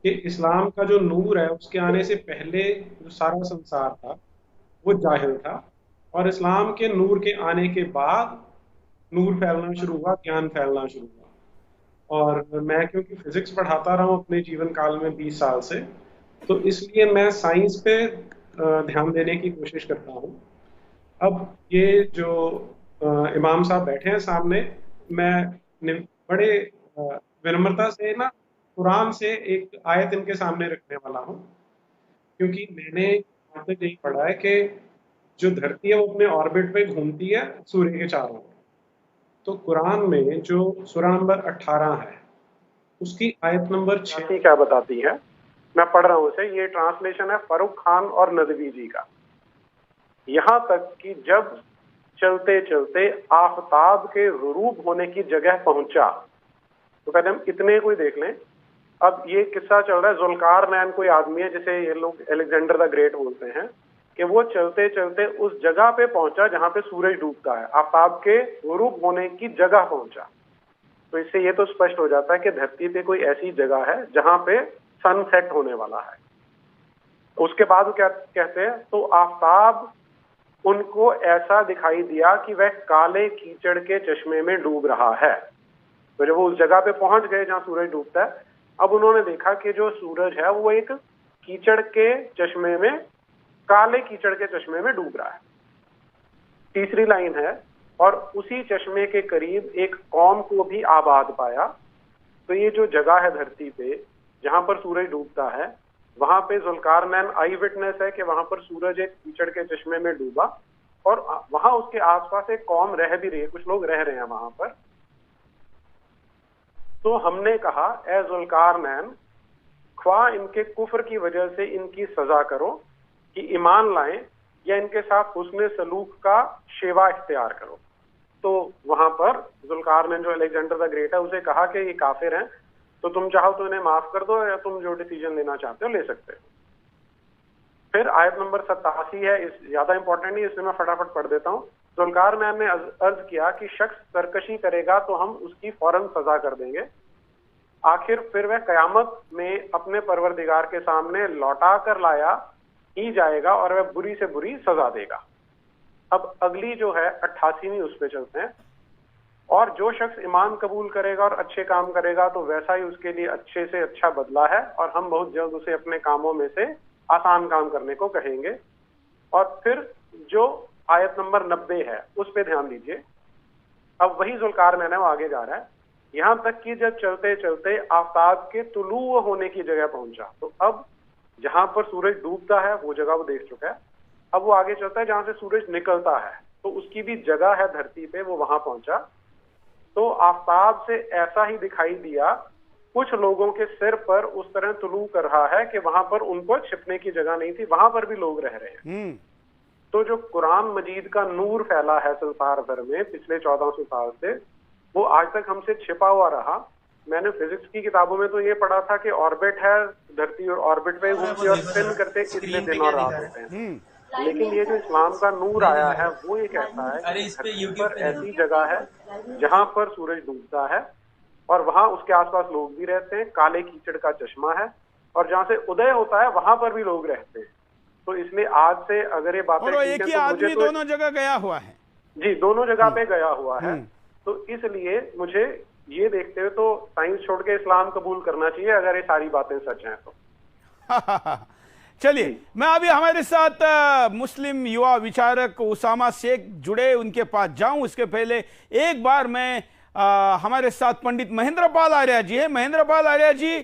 कि इस्लाम का जो नूर है उसके आने से पहले जो सारा संसार था वो जाहिल था, और इस्लाम के नूर के आने के बाद नूर फैलना शुरू हुआ, ज्ञान फैलना शुरू हुआ। और मैं क्योंकि फिजिक्स पढ़ाता रहा हूँ अपने जीवन काल में 20 साल से, तो इसलिए मैं साइंस पे ध्यान देने की कोशिश करता हूँ। अब ये जो इमाम साहब बैठे हैं सामने, मैं बड़े विनम्रता से ना कुरान से एक आयत इनके सामने रखने वाला हूँ, क्योंकि मैंने यहाँ तक यही पढ़ा है कि जो धरती है वो अपने ऑर्बिट पे घूमती है सूर्य के चारों ओर। तो कुरान में जो सूरा नंबर 18 है उसकी आयत नंबर 6 क्या बताती है, मैं पढ़ रहा हूँ इसे। ये ट्रांसलेशन है फरूक खान और नदवी जी का। यहाँ तक कि जब चलते चलते आफताब के गुरूब होने की जगह पहुंचा, तो पहले हम इतने को ही देख लें। अब ये किस्सा चल रहा है, जुल्कारनैन कोई आदमी है जिसे ये लोग अलेक्जेंडर द ग्रेट बोलते हैं, कि वो चलते चलते उस जगह पे पहुंचा जहां पे सूरज डूबता है, आफताब के गुरूब होने की जगह पहुंचा। तो इससे ये तो स्पष्ट हो जाता है कि धरती पे कोई ऐसी जगह है जहां पे सनसेट होने वाला है। उसके बाद वो क्या कहते हैं, तो आफताब उनको ऐसा दिखाई दिया कि वह काले कीचड़ के चश्मे में डूब रहा है। तो जब वो उस जगह पे पहुंच गए जहां सूरज डूबता है, अब उन्होंने देखा कि जो सूरज है वो एक कीचड़ के चश्मे में, काले कीचड़ के चश्मे में डूब रहा है। तीसरी लाइन है, और उसी चश्मे के करीब एक कौम को भी आबाद पाया। तो ये जो जगह है धरती पे जहां पर सूरज डूबता है, वहां पे जुल्कारनैन आई विटनेस है कि वहां पर सूरज एक कीचड़ के चश्मे में डूबा, और वहां उसके आसपास एक कौम रह भी रही है, कुछ लोग रह रहे हैं वहां पर। तो हमने कहा, ए जुल्कारनैन, ख्वा इनके कुफ्र की वजह से इनकी सजा करो कि ईमान लाएं, या इनके साथ हुस्ने सलूक का शेवा इख्तियार करो। तो वहां पर जुल्कारनैन जो अलेक्जेंडर द ग्रेट है उसे कहा कि ये काफिर हैं, तो तुम चाहो तो इन्हें माफ कर दो, या तुम जो डिसीजन लेना चाहते हो ले सकते हो। फिर आयत नंबर 87 है, इस ज्यादा इंपॉर्टेंट नहीं, इसलिए मैं फटाफट पढ़ देता हूँ। जुल्कारनैन ने अर्ज किया कि शख्स सरकशी करेगा तो हम उसकी फौरन सजा कर देंगे, आखिर फिर वह कयामत में अपने परवरदिगार के सामने लौटा कर लाया ही जाएगा और वह बुरी से बुरी सजा देगा। अब अगली जो है 88वीं, उस पर चलते हैं। और जो शख्स ईमान कबूल करेगा और अच्छे काम करेगा तो वैसा ही उसके लिए अच्छे से अच्छा बदला है, और हम बहुत जल्द उसे अपने कामों में से आसान काम करने को कहेंगे। और फिर जो आयत नंबर 90 है उस पे ध्यान दीजिए। अब वही जुल्कारनैन है, वो आगे जा रहा है, यहां तक कि जब चलते चलते आफताब के तुलू होने की जगह पहुंचा। तो अब जहां पर सूरज डूबता है वो जगह वो देख चुका है, अब वो आगे चलता है जहां से सूरज निकलता है, तो उसकी भी जगह है धरती पे, वो वहां पहुंचा। तो आफताब से ऐसा ही दिखाई दिया, कुछ लोगों के सिर पर उस तरह तुलू कर रहा है कि वहां पर उनको छिपने की जगह नहीं थी, वहां पर भी लोग रह रहे हैं। तो जो कुरान मजीद का नूर फैला है संसार भर में पिछले 1400 साल से, वो आज तक हमसे छिपा हुआ रहा। मैंने फिजिक्स की किताबों में तो ये पढ़ा था कि ऑर्बिट है धरती, और ऑर्बिट पे घूमती और स्पिन करते कितने दिन और रात होते हैं, लेकिन ये जो इस्लाम का नूर आया है वो एक ऐसा है कि पर ऐसी जगह है जहां पर सूरज डूबता है, और वहां उसके आसपास लोग भी रहते हैं, काले कीचड़ का चश्मा है, और जहां से उदय होता है वहां पर भी लोग रहते हैं। तो इसलिए आज से अगर ये बातें, और एक ही आदमी दोनों जगह गया हुआ है। जी, दोनों जगह पे गया हुआ है। तो इसलिए मुझे ये देखते हुए तो साइंस छोड़ के इस्लाम कबूल करना चाहिए अगर ये सारी बातें सच हैं तो। चलिए, मैं अभी हमारे साथ मुस्लिम युवा विचारक उसामा शेख जुड़े, उनके पास जाऊं उसके पहले एक बार मैं हमारे साथ पंडित महेंद्र पाल आर्य जी है। महेंद्र पाल आर्य जी,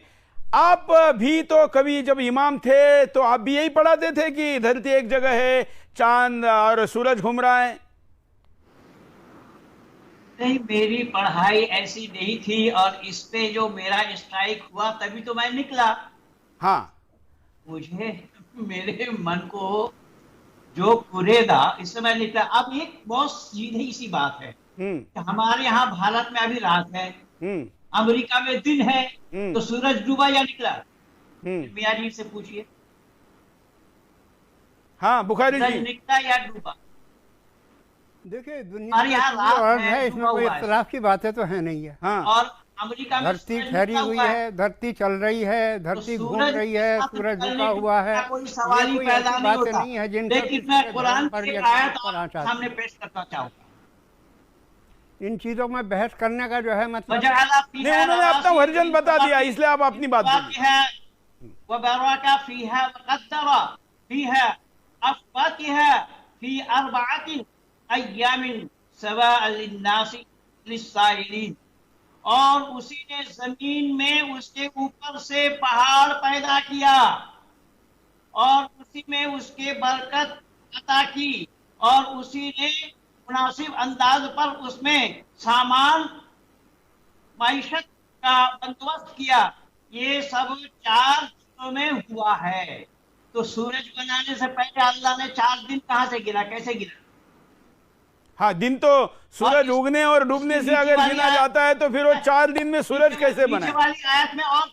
आप भी तो कभी जब इमाम थे तो आप भी यही पढ़ाते थे कि धरती एक जगह है, चांद और सूरज घूम रहा है? नहीं, मेरी पढ़ाई ऐसी नहीं थी और इस पे जो मेरा स्ट्राइक हुआ तभी तो मैं निकला। हाँ, मुझे मेरे मन को जो कुरेदा इससे मैं निकला। अब एक बहुत सीधी सी बात है कि हमारे यहाँ भारत में अभी रात है, अमेरिका में दिन है, तो सूरज डूबा या निकला? मियाँ जी से पूछिए। हाँ, बुखारी जी, निकला या डूबा? देखिए, दुनिया है, इसमें कोई इख्तिलाफ की बातें तो है नहीं है। हाँ। और अमेरिका में धरती ठहरी हुई है, धरती चल रही है, धरती घूम रही है, सूरज झुका हुआ है, कोई सवाल ही पैदा नहीं होता। नहीं है जिन लेकिन मैं कुरान की आयत सामने पेश करना चाहूँगा। इन चीजों में बहस करने का जो है मतलब नहीं, उन्होंने अपना वर्जन बता दिया, इसलिए आप अपनी बात और उसी ने जमीन में उसके ऊपर से पहाड़ पैदा किया और उसी में उसके बरकत अता की और उसी ने मुनासिब अंदाज पर उसमें सामान माइशत का बंदोबस्त किया। ये सब 4 दिनों में हुआ है। तो सूरज बनाने से पहले अल्लाह ने 4 दिन कहां से गिना, कैसे गिना? हाँ, दिन तो सूरज उगने और डूबने से अगर गिना जाता है तो फिर वो 4 दिन में सूरज कैसे बना? नीचे वाली आयत में और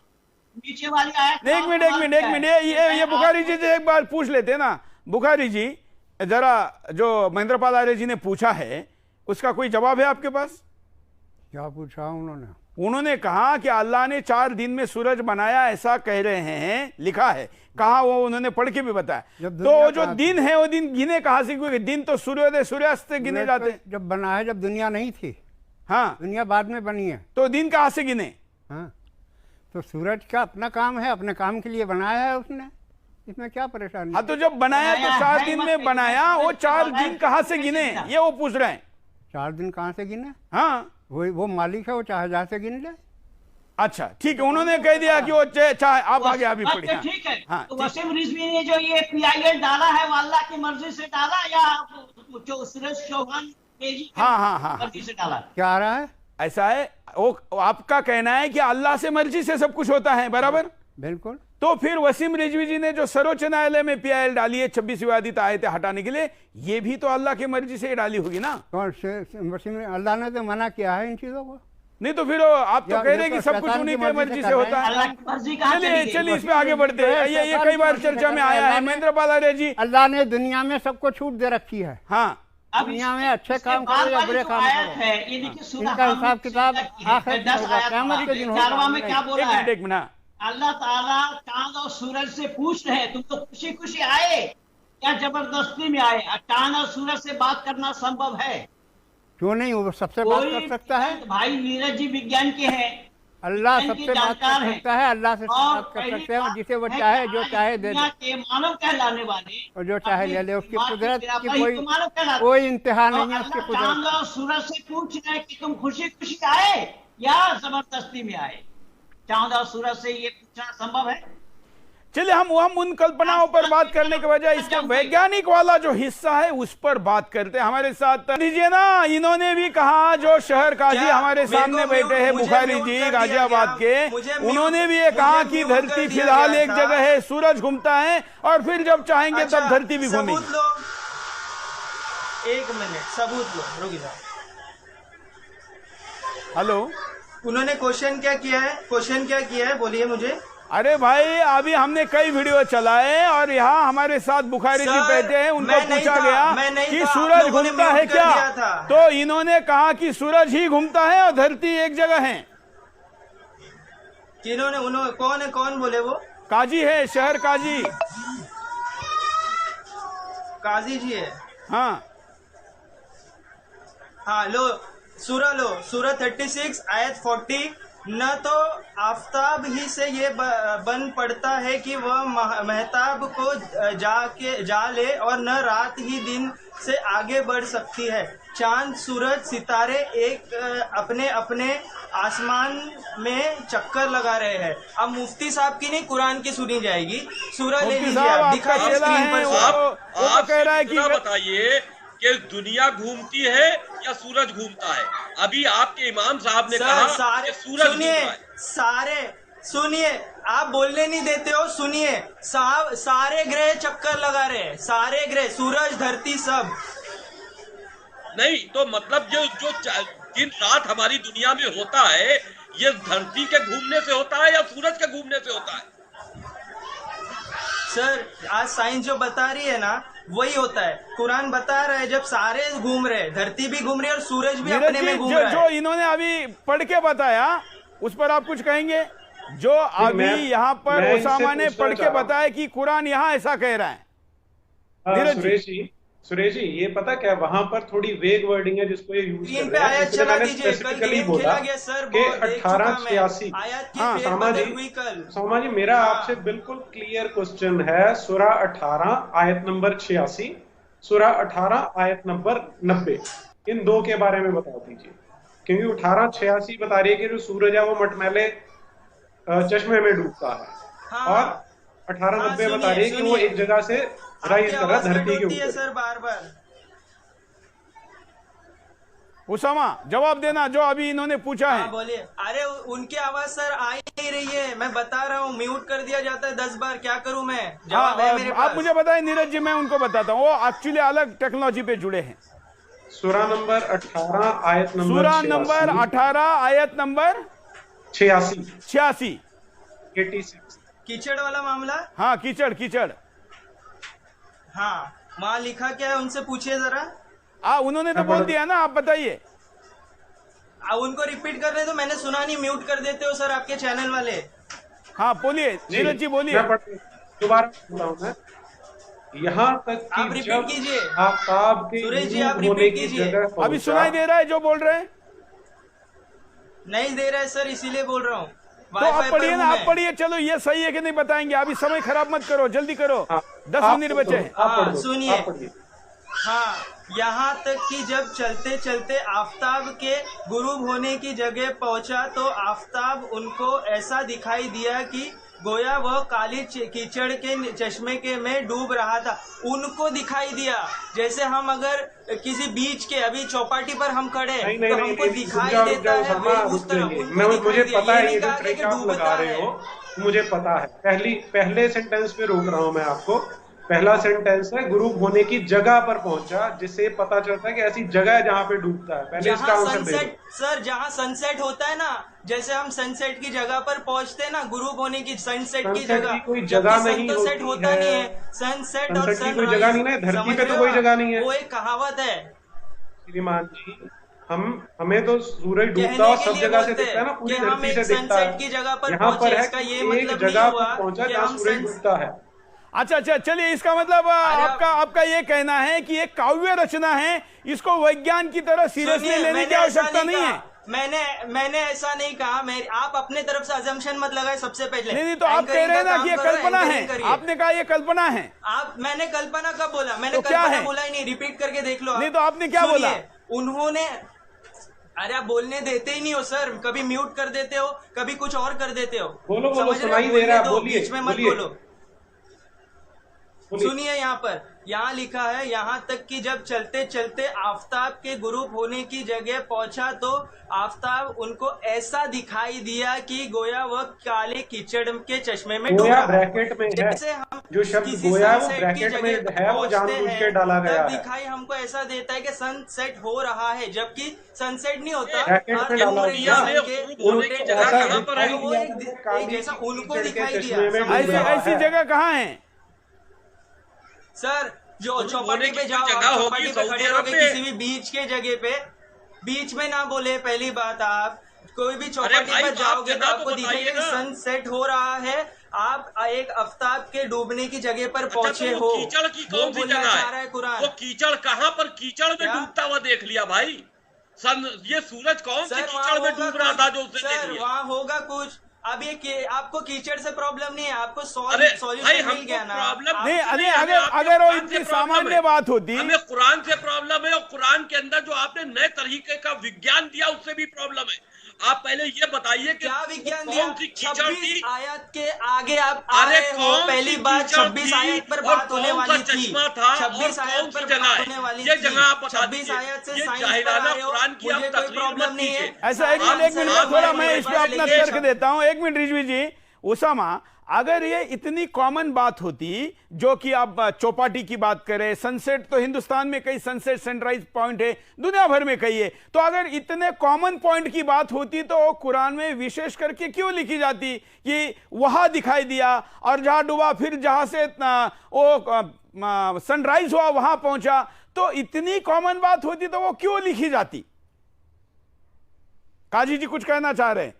नीचे वाली आयत में एक मिनट ये बुखारी जी से एक बार पूछ लेते ना। बुखारी जी, जरा जो महेंद्र पाल आर्य जी ने पूछा है उसका कोई जवाब है आपके पास? क्या पूछा उन्होंने? उन्होंने कहा कि अल्लाह ने 4 दिन में सूरज बनाया, ऐसा कह रहे हैं, लिखा है, कहा, वो उन्होंने पढ़ के भी बताया। तो जो दिन है वो दिन गिने कहां से? क्योंकि दिन तो सूर्योदय सूर्यास्त से गिने जाते हैं। जब बना है, जब दुनिया नहीं थी। हाँ, दुनिया बाद में बनी है, तो दिन कहां से गिने? हाँ, तो सूरज का अपना काम है, अपने काम के लिए बनाया है उसने, इसमें क्या परेशानी? हाँ, तो जब बनाया तो 4 दिन में बनाया, वो 4 दिन कहां से गिने, ये वो पूछ रहे हैं। 4 दिन कहां से गिने? हाँ, वो मालिक है, वो चाहे जहां से गिन ले। अच्छा, ठीक है, उन्होंने कह दिया कि वो चाहे आप आगे अभी पढ़िए। ठीक है। हाँ, तो वसीम रिजवी ने जो ये PIL डाला है वो अल्लाह की मर्जी से डाला या जो सुरेश चौहान हाँ मर्जी से डाला? क्या आ रहा है? ऐसा है, वो आपका कहना है कि अल्लाह से मर्जी से सब कुछ होता है, बराबर? बिल्कुल। तो फिर वसीम रिजवी जी ने जो सर्वोच्च न्यायालय में PIL डाली है 26 विवादित आयतें हटाने के लिए, ये भी तो अल्लाह की मर्जी से डाली होगी ना? वसीम, अल्लाह ने तो मना किया है इन चीजों को। नहीं तो फिर आप तो कह रहे कि सब कुछ उन्हीं की मर्जी से होता है। चलिए इस पे आगे बढ़ते हैं। ये कई बार चर्चा में आया है। महेंद्र पाल आर्य जी, अल्लाह ने दुनिया में सबको छूट दे रखी है। हाँ, दुनिया में अच्छे काम करो या बुरे काम करो, इनका हिसाब किताब आखिर में होगा, क़यामत के दिन होगा। में क्या बोला है? एक मिनट, अल्लाह ताला चांद और सूरज से पूछ रहे हैं, तुम तो खुशी खुशी आए या जबरदस्ती में आए? चांद और सूरज से बात करना संभव है? क्यों नहीं, वो सबसे बात कर सकता है। भाई नीरज जी विज्ञान के हैं, अल्लाह सबसे बात कर सकता है, अल्लाह से बात कर सकते हैं, जिसे वो चाहे जो चाहे दे दे, के मानव कहलाने वाले और जो चाहे ले ले। उसकी कुदरत की कोई इंतहा नहीं है उसकी कुदरत। चांद और सूरज से पूछ रहे कि तुम खुशी खुशी आए या जबरदस्ती में आए? चांद और सूरज से ये पूछना संभव है? चलिए हम उन कल्पनाओं पर बात करने के बजाय इसका वैज्ञानिक वाला जो हिस्सा है उस पर बात करते हैं। हमारे साथ दीजिए ना, इन्होंने भी कहा, जो शहर काजी हमारे सामने बैठे हैं बुखारी जी गाजियाबाद के, उन्होंने भी ये कहा कि धरती फिलहाल एक जगह है, सूरज घूमता है और फिर जब चाहेंगे तब धरती भी घूमेगी। एक मिनट, सबूत लो, रुक जाओ। हेलो, उन्होंने क्वेश्चन क्या किया है बोलिए मुझे। अरे भाई, अभी हमने कई वीडियो चलाए और यहाँ हमारे साथ बुखारी जी बैठे हैं, उनको पूछा गया कि सूरज घूमता है क्या, तो इन्होंने कहा कि सूरज ही घूमता है और धरती एक जगह है। उन्होंने कौन बोले? वो काजी है, शहर काजी, काजी जी है। हाँ, लो सूरह 36 आयत 40, न तो आफताब ही से ये बन पड़ता है कि वह महताब को जा ले और न रात ही दिन से आगे बढ़ सकती है। चांद सूरज सितारे एक अपने अपने आसमान में चक्कर लगा रहे हैं। अब मुफ्ती साहब की नहीं कुरान की सुनी जाएगी। सूरह ले लीजिए, आप दिखाइए स्क्रीन पर। आप कह रहा है कि बताइए कि दुनिया घूमती है या सूरज घूमता है? अभी आपके इमाम साहब ने कहा कि सूरज घूमता है। सुनिए, आप बोलने नहीं देते हो। सुनिए, सारे ग्रह चक्कर लगा रहे हैं, सारे ग्रह, सूरज धरती सब। नहीं तो मतलब जो दिन रात हमारी दुनिया में होता है, ये धरती के घूमने से होता है या सूरज के घूमने से होता है? सर, आज साइंस जो बता रही है ना, वही होता है। कुरान बता रहा है जब सारे घूम रहे, धरती भी घूम रही है और सूरज भी अपने में घूम रहा है। जो इन्होंने अभी पढ़ के बताया, उस पर आप कुछ कहेंगे? जो अभी यहाँ पर ओसामा ने पढ़ के बताया कि कुरान यहाँ ऐसा कह रहा है। सुरेश जी, ये पता क्या, वहां पर थोड़ी वेग वर्डिंग है जिसको ये यूज कर रहे हैं। जैसे मैंने स्पेसिफिकली बोला कि 1886। सामा जी, मेरा आपसे बिल्कुल क्लियर क्वेश्चन है। सूरह 18 आयत नंबर 86, सूरह 18 आयत नंबर 90, इन दो के बारे में बता दीजिए। क्योंकि 1886 बता रही है कि जो सूरज है वो मटमैले चश्मे में डूबता है, और 1890 बता रही है कि वो एक जगह से राइज कर रहा है धरती के ऊपर। सर बार-बार उसामा जवाब देना जो अभी इन्होंने पूछा है। बोलिए। अरे उनकी आवाज सर आ ही नहीं रही है, मैं बता रहा हूँ, म्यूट कर दिया जाता है 10 बार, क्या करूँ मैं? जवाब है मेरे पास। आप मुझे बताएं नीरज जी, मैं उनको बताता हूँ, वो एक्चुअली अलग टेक्नोलॉजी पे जुड़े हैं। सूरह नंबर 18 आयत नंबर सूरह नंबर 18 आयत नंबर 86। कीचड़ वाला मामला। हाँ, कीचड़। हाँ, वहाँ लिखा क्या है, उनसे पूछिए जरा। उन्होंने तो बोल दिया ना, आप बताइए। उनको रिपीट कर रहे तो मैंने सुना नहीं, म्यूट कर देते हो सर आपके चैनल वाले। हाँ बोलिए नीरज जी, बोलिए। दोबारा बोलता हूँ मैं, यहाँ तक कि आप रिपीट कीजिए। आफ्ताब के सुरेश जी आप रिपीट कीजिए। अभी सुनाई दे रहा है जो बोल रहे हैं? नहीं दे रहा है सर, इसीलिए बोल रहा हूँ। तो आप पढ़िए ना, आप पढ़िए। चलो ये सही है कि नहीं बताएंगे, अभी समय खराब मत करो, जल्दी करो। 10 मिनट बचे हैं। सुनिए। हाँ, यहाँ तक कि जब चलते चलते आफताब के गुरूब होने की जगह पहुंचा तो आफताब उनको ऐसा दिखाई दिया कि गोया वह काली कीचड़ के चश्मे के में डूब रहा था। उनको दिखाई दिया जैसे हम अगर किसी बीच के अभी चौपाटी पर हम खड़े तो हमको दिखाई देता है उस तरह। मुझे पता है ये जो ट्रिक आप लगा रहे हो, मुझे पता है। पहले सेंटेंस पे रोक रहा हूँ मैं आपको। पहला सेंटेंस है गुरूब होने की जगह पर पहुंचा, जिससे पता चलता है कि ऐसी जगह है जहाँ पे डूबता है। पहले इसका आंसर दे दो सर। जहाँ सनसेट होता है ना, जैसे हम सनसेट की जगह पर पहुंचते हैं ना, गुरूब होने की सनसेट की जगह, कोई जगह नहीं सनसेट होता नहीं है। सनसेट और सनराइज कोई जगह नहीं है, धरती पे तो कोई जगह नहीं है। वो एक कहावत है श्रीमान जी, हमें तो सूरज डूबता और सब जगह से दिखता है ना, पूरी धरती से दिखता है। की जगह पर यहाँ पर है ये एक जगह पर पहुंचा जहाँ सूरज डूबता है। अच्छा, चलिए, इसका मतलब आपका ये कहना है कि एक काव्य रचना है, इसको विज्ञान की तरह सीरियसली लेने की आवश्यकता नहीं है। मैंने ऐसा नहीं कहा। आप अपने तरफ से अजम्पशन मत लगाए सबसे पहले। नहीं, तो आप कह रहे हैं ना कि ये कल्पना है। आपने कहा ये कल्पना है। मैंने कल्पना कब बोला? मैंने तो कल्पना बोला ही नहीं। रिपीट करके देख लो। नहीं तो आपने क्या बोला? उन्होंने, अरे आप बोलने देते ही नहीं हो सर, कभी म्यूट कर देते हो, कभी कुछ और कर देते हो। बोलो, सुनाई दे रहा है, बोलिए। बीच में मत बोलो। सुनिए, यहाँ लिखा है, यहाँ तक कि जब चलते चलते आफताब के गुरूब होने की जगह पहुंचा तो आफताब उनको ऐसा दिखाई दिया कि गोया वह काले कीचड़ के चश्मे में डूब रहा। ब्रैकेट में है, जो शब्द गोया वो ब्रैकेट में है, वो जानबूझ के डाला गया है। दिखाई हमको ऐसा देता है कि सनसेट हो रहा है, जबकि सनसेट नहीं होता। जैसा उनको दिखाई दिया। ऐसी जगह कहाँ है सर? जो चौपाटी पे जाओ, चौपाटी पे खड़े रहोगे किसी भी बीच के जगह पे, बीच में ना बोले। पहली बात, आप कोई भी चौपाटी पर जाओगे तो आपको दिखेगा कि सनसेट हो रहा है, आप एक आफ्ताब के डूबने की जगह पर पहुंचे हो। कीचड़ की कौन सी जगह है? वो कीचड़ कहाँ पर कीचड़ में डूबता हुआ देख लिया भाई? ये सूरज कौन सी कीचड़ में डूब रहा था जो उसने देख लिया? वहाँ होगा कुछ, अब ये आपको कीचड़ से प्रॉब्लम नहीं है, आपको भाई सॉल्यूशन मिल हमको गया ना। प्रॉब्लम नहीं, हमें अगर वो कुरान इतनी से प्रॉब्लम सामान्य है। बात होती, हमें कुरान से प्रॉब्लम है और कुरान के अंदर जो आपने नए तरीके का विज्ञान दिया उससे भी प्रॉब्लम है। आप पहले ये बताइए कि क्या विज्ञान दिया? कौन सी कीचड़ 26 थी? आयत के आगे आप अरे आए हो, कौन पहली सी बात कीचड़ 26 थी आयत पर और बात होने कौन सा वाली थी। चश्मा था 26 और आयत कौन पर सी जगह बात है? होने वाली ये थी। जगह आप बता 26 दीजिए। आयत से ये साइंस पर जाहिराना आए हो, कुरान की आप मुझे कोई तकरीर प्रॉब्लम मत नहीं है। कीजिए। ऐसा एक मिनट मैं थोड़ा मैं इस पे अपना तर्क देता हूं। एक मिनट रिजवी जी, उसामा, अगर ये इतनी कॉमन बात होती, जो कि आप चौपाटी की बात करें, सनसेट तो हिंदुस्तान में कई सनसेट सनराइज पॉइंट है, दुनिया भर में कई है, तो अगर इतने कॉमन पॉइंट की बात होती तो कुरान में विशेष करके क्यों लिखी जाती कि वहां दिखाई दिया और जहां डूबा फिर जहां से वो सनराइज हुआ वहां पहुंचा? तो इतनी कॉमन बात होती तो वो क्यों लिखी जाती? काजी जी कुछ कहना चाह रहे हैं?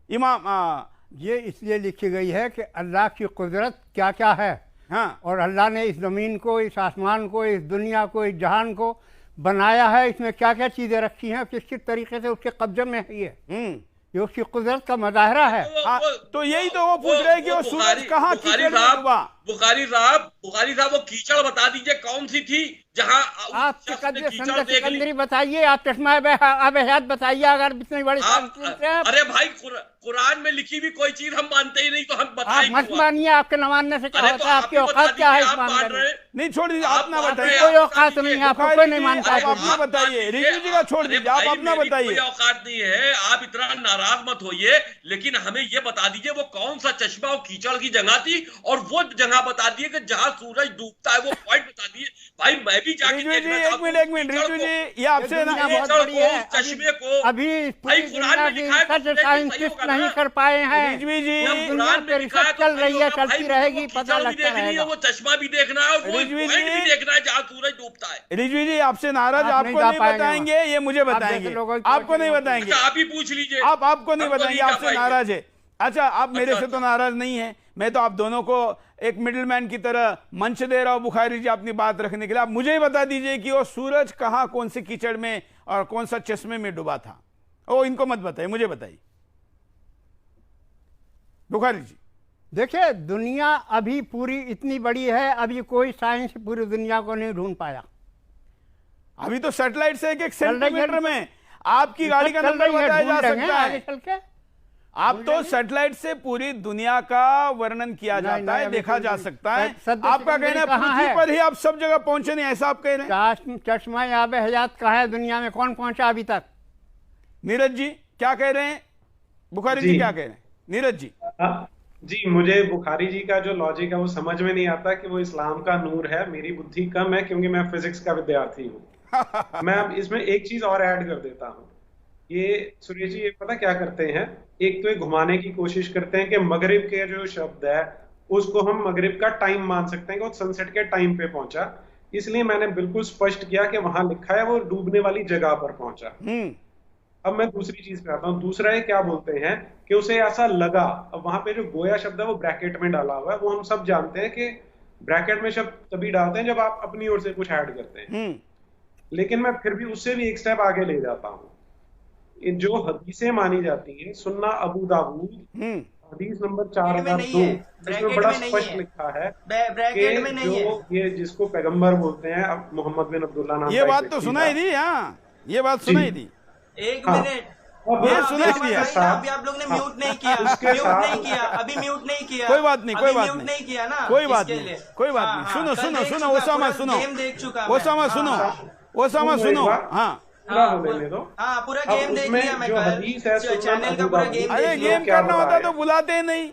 इमाम ये इसलिए लिखी गई है कि अल्लाह की कुदरत क्या क्या है। हाँ। और अल्लाह ने इस ज़मीन को, इस आसमान को, इस दुनिया को, इस जहान को बनाया है, इसमें क्या क्या चीज़ें रखी हैं, किस किस तरीके से उसके कब्जे में है ये उसकी कुदरत का मुजाहरा है। तो यही तो वो पूछ रहे हैं कि वो सूरज कहाँ कीचड़ में डूबा? बुखारी साहब वो कीचड़ बता दीजिए कौन सी थी जहां आप सिकंदरी बताइए, आप चश्मा अब हयात बताइए, अगर इतनी बड़ी अरे भाई कुरान में लिखी भी कोई चीज हम मानते ही नहीं तो हम आप मत मानिए, आपके न मानने से क्या होता है? आपकी औकात क्या है इस मामले में? नहीं छोड़ दीजिए, आप ना बताइए, कोई औकात नहीं है, आपको कोई नहीं मानता। आप अपना बताइए, रिजवी जी का छोड़ दीजिए, आप अपना बताइए। कोई औकात नहीं है, आप इतना नाराज मत होइए, लेकिन हमें ये बता दीजिए वो कौन सा चश्मा और कीचड़ की जगह थी और वो जगह बता दिए कि जहां सूरज डूबता है, वो पॉइंट बता दिए। भाई मैं भी जाके देखना चाहता हूं। एक मिनट रिजवी जी, ये आपसे ना चश्मे को अभी पूरी दुनिया की रिसर्च साइंटिस्ट नहीं कर पाए हैं। रिजवी जी, दुनिया पे रिसर्च चल रही है, चलती रहेगी, पता लगता रहेगा। वो चश्मा भी देखना है और वो पॉइंट भी देखना है जहां सूरज डूबता है। रिजवी जी आपसे नाराज, आपको नहीं बताएंगे, ये मुझे बताएंगे, आपको नहीं बताएंगे। आप ही पूछ लीजिए। आपको नहीं बताएंगे, आपसे नाराज है। अच्छा, आप मेरे से तो नाराज नहीं है, मैं तो आप दोनों को एक मिडिलमैन की तरह मंच दे रहा हूं बुखारी जी अपनी बात रखने के लिए। आप मुझे ही बता दीजिए कि वो सूरज कहां, कौन से कीचड़ में और कौन सा चश्मे में डूबा था। ओ इनको मत बताइए, मुझे बताइए बुखारी जी। देखिए, दुनिया अभी पूरी इतनी बड़ी है, अभी कोई साइंस पूरी दुनिया को नहीं ढूंढ पाया। अभी तो सैटेलाइट से एक सेंटीमीटर में आपकी गाड़ी का नंबर बताया जा सकता है। आप तो सैटेलाइट से पूरी दुनिया का वर्णन किया जाता है, देखा जा सकता है। आपका कहना है पृथ्वी पर ही आप सब जगह पहुंचे नहीं, ऐसा आप कह रहे हैं? चश्मा आब हयात कहाँ है दुनिया में, कौन पहुंचा अभी तक? नीरज जी क्या कह रहे हैं? बुखारी जी क्या कह रहे हैं? नीरज जी। जी, मुझे बुखारी जी का जो लॉजिक है वो समझ में नहीं आता कि वो इस्लाम का नूर है। मेरी बुद्धि कम है क्योंकि मैं फिजिक्स का विद्यार्थी हूँ। मैं अब इसमें एक चीज और ऐड कर देता हूँ। ये सुरेश जी, ये पता क्या करते हैं, एक तो ये घुमाने की कोशिश करते हैं कि मगरिब के जो शब्द है उसको हम मगरिब का टाइम मान सकते हैं कि वो सनसेट के टाइम पे पहुंचा, इसलिए मैंने बिल्कुल स्पष्ट किया कि वहां लिखा है वो डूबने वाली जगह पर पहुंचा। अब मैं दूसरी चीज पे आता हूँ। दूसरा ये क्या बोलते हैं कि उसे ऐसा लगा। अब वहां पे जो गोया शब्द है वो ब्रैकेट में डाला हुआ है, वो हम सब जानते हैं कि ब्रैकेट में शब्द तभी डालते हैं जब आप अपनी ओर से कुछ ऐड करते हैं। लेकिन मैं फिर भी उससे भी एक स्टेप आगे ले जाता हूँ। जो हदीसें मानी जाती हैं, सुन्ना अबू दाऊद हदीस नंबर 4002, इसमें बड़ा स्पष्ट लिखा है कि जो ये जिसको पैगंबर बोलते हैं मोहम्मद बिन अब्दुल्ला नाम, ये बात तो सुनाई दी। हाँ, ये बात सुनाई दी। एक मिनट, अभी आप लोग ने म्यूट नहीं किया, अभी म्यूट नहीं किया। कोई बात नहीं, कोई बात नहीं किया ना, कोई बात नहीं, कोई बात नहीं। सुनो सुनो सुनो ओसामा, सुनो ओसामा, सुनो ओसामा, सुनो। हाँ पूरा गेम देख लिया मैं, चैनल का पूरा गेम। अरे गेम करना होता तो बुलाते नहीं,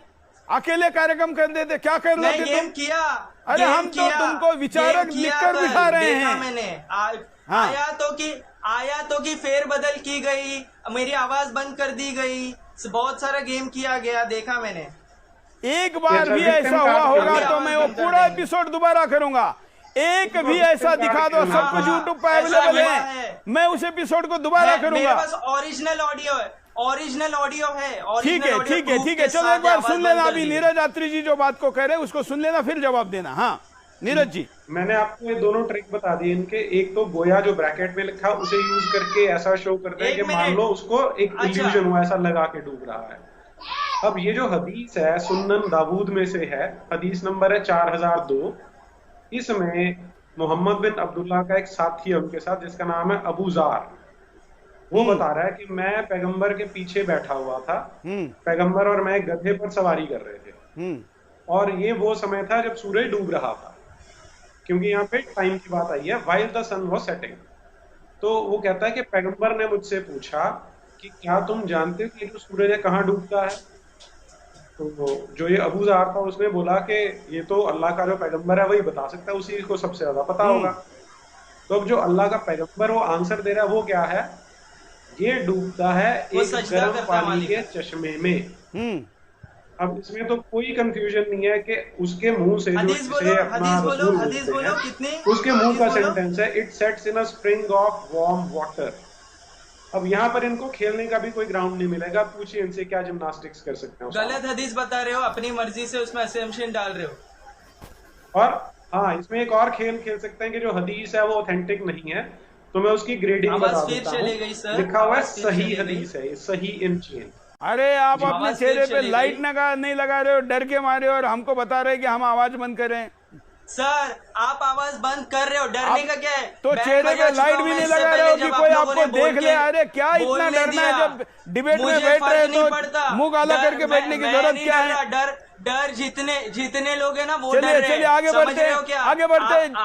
अकेले कार्यक्रम कर देते, क्या कर रहे थे गेम किया? अरे हम तो तुमको विचारक लिखकर बिठा रहे हैं। मैंने आया तो कि फेरबदल की गई, मेरी आवाज बंद कर दी गई, बहुत सारा गेम किया गया, देखा मैंने। एक बार भी ऐसा हुआ होगा तो मैं वो पूरा एपिसोड दोबारा करूंगा। एक भी ऐसा दिखा दो, सब कुछ यूट्यूब पे अवेलेबल है, मैं उस एपिसोड को दोबारा करूंगा। मेरे पास ओरिजिनल ऑडियो है, ओरिजिनल ऑडियो है। ठीक है, ठीक है, ठीक है, चलो एक बार सुन लेना। अभी नीरज यात्री जी जो बात को कह रहे हैं उसको सुन लेना, फिर जवाब देना। हाँ नीरज जी, मैंने आपको ये दोनों ट्रिक बता दी इनके। एक तो गोया जो ब्रैकेट में लिखा उसे यूज करके ऐसा शो करते हैं कि मान लो उसको एक इल्यूजन हुआ, ऐसा लगा के डूब रहा है। अब ये जो हदीस है सुन्नन दाऊद में से है, हदीस नंबर है 4002। इसमें मोहम्मद बिन अब्दुल्ला का एक साथी है उनके साथ जिसका नाम है अबू जार। वो बता रहा है कि मैं पैगंबर के पीछे बैठा हुआ था, पैगंबर और मैं गधे पर सवारी कर रहे थे, और ये वो समय था जब सूरज डूब रहा था, क्योंकि यहाँ पे टाइम की बात आई है, while the sun was setting. तो वो कहता है कि पैगंबर ने मुझसे पूछा कि क्या तुम जानते हो कि जो सूरज है कहाँ डूबता है? तो जो ये अबू ज़र था उसने बोला कि ये तो अल्लाह का जो पैगंबर है वही बता सकता है, उसी को सबसे ज्यादा पता होगा। तो अब जो अल्लाह का पैगंबर वो आंसर दे रहा है वो क्या है? ये डूबता है एक गर्म पानी के चश्मे में। अब इसमें तो कोई कंफ्यूजन नहीं है कि उसके मुंह से जो इसे अपना रसूल बोलते हैं, उसके मुंह का सेंटेंस है it sets in a spring of warm water. अब यहाँ पर इनको खेलने का भी कोई ग्राउंड नहीं मिलेगा। पूछिए इनसे क्या जिम्नास्टिक्स कर सकते हैं। गलत हदीस बता रहे हो, अपनी मर्जी से उसमें असम्पशन डाल रहे हो। और हाँ, इसमें एक और खेल खेल सकते हैं कि जो हदीस है वो ऑथेंटिक नहीं है, तो मैं उसकी ग्रेडिंग बता देता हूँ। लिखा हुआ है सही हदीस है, सही इन चेन। अरे आप अपने चेहरे पे लाइट नहीं लगा रहे हो, डर के मारे हो, और हमको बता रहे कि हम आवाज बंद करें। सर आप आवाज बंद कर रहे हो, डरने का क्या है? तो चेहरे पे लाइट भी नहीं लगा रहे हो कि कोई आपको देख ले। अरे क्या इतना डरना है? जब डिबेट में बैठ रहे तो मुंह काला करके बैठने की जरूरत क्या है? डर जितने लोग हैं ना वो चलिए चलिए आगे बढ़ते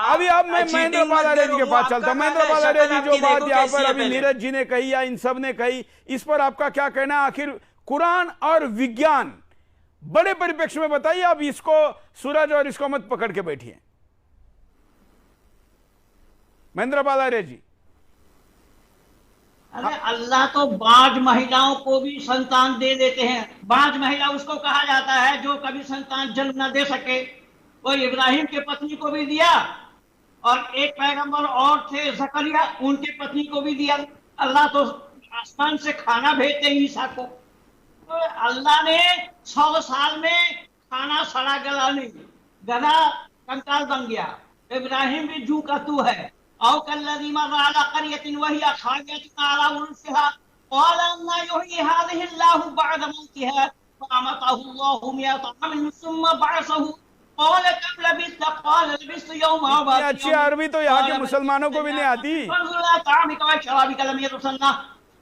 अभी आप मैं महेंद्र पाल आर्य जी के पास चलता हूँ। महेंद्र पाल आर्य जी, जो बात यहाँ पर अभी नीरज जी ने कही या इन सब ने कही, इस पर आपका क्या कहना है? आखिर कुरान और विज्ञान बड़े परिप्रेक्ष्य में बताइए। आप इसको सूरज और इसको मत पकड़ के बैठिए। महेंद्र पाल आर्य जी। अरे अल्लाह तो बाज महिलाओं को भी संतान दे देते हैं। बाज महिला उसको कहा जाता है जो कभी संतान जन्म न दे सके। वो इब्राहिम के पत्नी को भी दिया, और एक पैगंबर और थे जकरिया, उनके पत्नी को भी दिया। अल्लाह तो आसमान से खाना भेजते हैं ईसा को। तो अल्लाह ने 100 साल में खाना सड़ा गला नहीं, गधा कंकाल बन गया। इब्राहिम भी जू का तू है। और कल्लज़ी मर्रा अला क़रयतिन वहिय ख़ावियतुन अला उरूशिहा क़ाल अन्ना युहयी हाज़िहि अल्लाहु बअद मौतिहा फ़अमातहु अल्लाहु मिअता आमिन सुम्मा बअसहु क़ाल कम लबिस्त क़ाल लबिस्तु यौमन अव बा'द। अच्छी अरबी तो यहाँ के मुसलमानों को भी नहीं आती।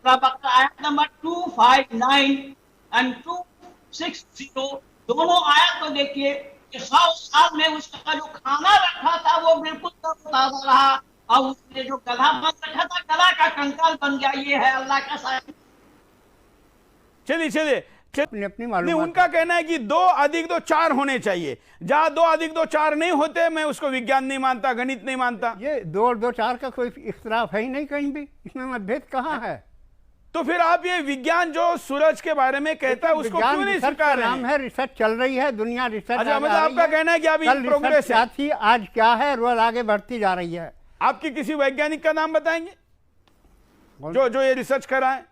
आयत नंबर 259 एंड 260 दोनों आयत को देखिए कि 100 साल में उसका जो खाना रखा था वो बिल्कुल ताजा रहा, और उसने जो गधा बन रखा था गधा का कंकाल बन गया। ये है अल्लाह का साथ। चलिए नहीं, उनका कहना है कि 2 अधिक 2 4 होने चाहिए। जहां 2 अधिक 2 4 नहीं होते, मैं उसको विज्ञान नहीं मानता, गणित नहीं मानता। ये 2 और 2 4 का कोई इख्तिलाफ है ही नहीं कहीं भी, इसमें मतभेद कहाँ है? तो फिर आप ये विज्ञान जो सूरज के बारे में कहता है उसको क्यों नहीं स्वीकार रहे हैं? नाम है, रिसर्च चल रही है, दुनिया रिसर्च। अच्छा, मतलब आपका कहना है कि अभी प्रोग्रेस है, थी आज क्या है, रोज आगे बढ़ती जा रही है। आपकी किसी वैज्ञानिक का नाम बताएंगे जो ये रिसर्च कर रहा है?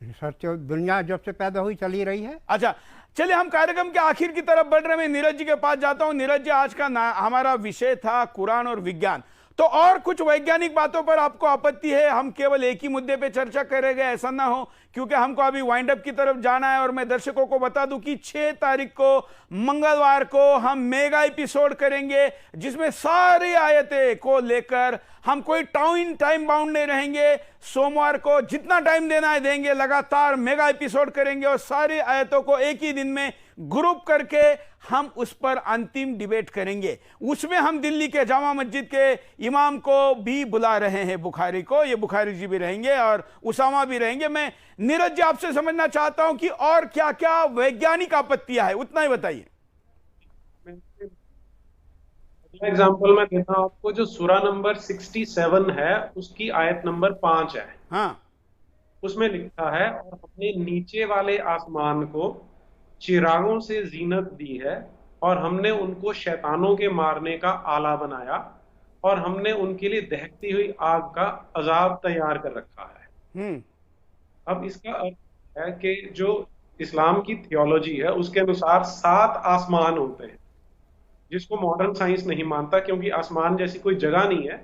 रिसर्च दुनिया जब से पैदा हुई चली रही है। अच्छा चलिए, हम कार्यक्रम के आखिर की तरफ बढ़ रहे हैं। मैं नीरज जी के पास जाता हूं। नीरज जी, आज का हमारा विषय था कुरान और विज्ञान, तो और कुछ वैज्ञानिक बातों पर आपको आपत्ति है? हम केवल एक ही मुद्दे पे चर्चा करेंगे, ऐसा ना हो, क्योंकि हमको अभी वाइंड अप की तरफ जाना है। और मैं दर्शकों को बता दूं कि 6 तारीख को मंगलवार को हम मेगा एपिसोड करेंगे, जिसमें सारी आयतें को लेकर हम कोई टाइम बाउंड नहीं रहेंगे। सोमवार को जितना टाइम देना है देंगे, लगातार मेगा एपिसोड करेंगे और सारी आयतों को एक ही दिन में ग्रुप करके हम उस पर अंतिम डिबेट करेंगे। उसमें हम दिल्ली के जामा मस्जिद के इमाम को भी बुला रहे हैं, बुखारी को। ये बुखारी जी भी रहेंगे और उसामा भी रहेंगे। मैं नीरज जी आपसे समझना चाहता हूं कि और क्या क्या वैज्ञानिक आपत्तियां है, उतना ही बताइए। एग्जाम्पल मैं देता हूं आपको। जो सूरा नंबर 67 है उसकी आयत नंबर 5 है। हाँ, उसमें लिखा है, और हमने नीचे वाले आसमान को चिरागों से जीनत दी है, और हमने उनको शैतानों के मारने का आला बनाया, और हमने उनके लिए दहकती हुई आग का अजाब तैयार कर रखा है। अब इसका अर्थ है कि जो इस्लाम की थियोलॉजी है उसके अनुसार 7 आसमान होते हैं, जिसको मॉडर्न साइंस नहीं मानता, क्योंकि आसमान जैसी कोई जगह नहीं है।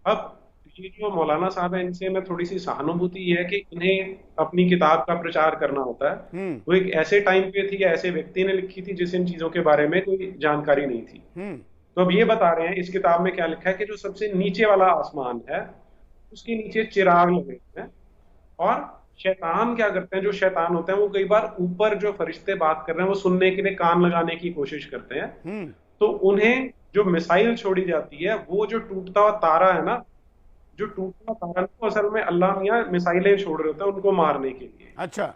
अब ये जो मौलाना साहब है इनसे मैं थोड़ी सी सहानुभूति ये है कि इन्हें अपनी किताब का प्रचार करना होता है। वो एक ऐसे टाइम पे थी या ऐसे व्यक्ति ने लिखी थी जिस इन चीजों के बारे में कोई जानकारी नहीं थी। तो अब ये बता रहे हैं इस किताब में क्या लिखा है कि जो सबसे नीचे वाला आसमान है उसके नीचे चिराग लगे हैं, और शैतान क्या करते हैं, जो शैतान होते हैं वो कई बार ऊपर जो फरिश्ते बात कर रहे हैं वो सुनने के लिए कान लगाने की कोशिश करते हैं। तो उन्हें जो मिसाइल छोड़ी जाती है, वो जो टूटता हुआ तारा है ना, जो टूटता हुआ तारा तो असल में अल्लाह मियां मिसाइलें छोड़ रहे होते हैं उनको मारने के लिए। अच्छा,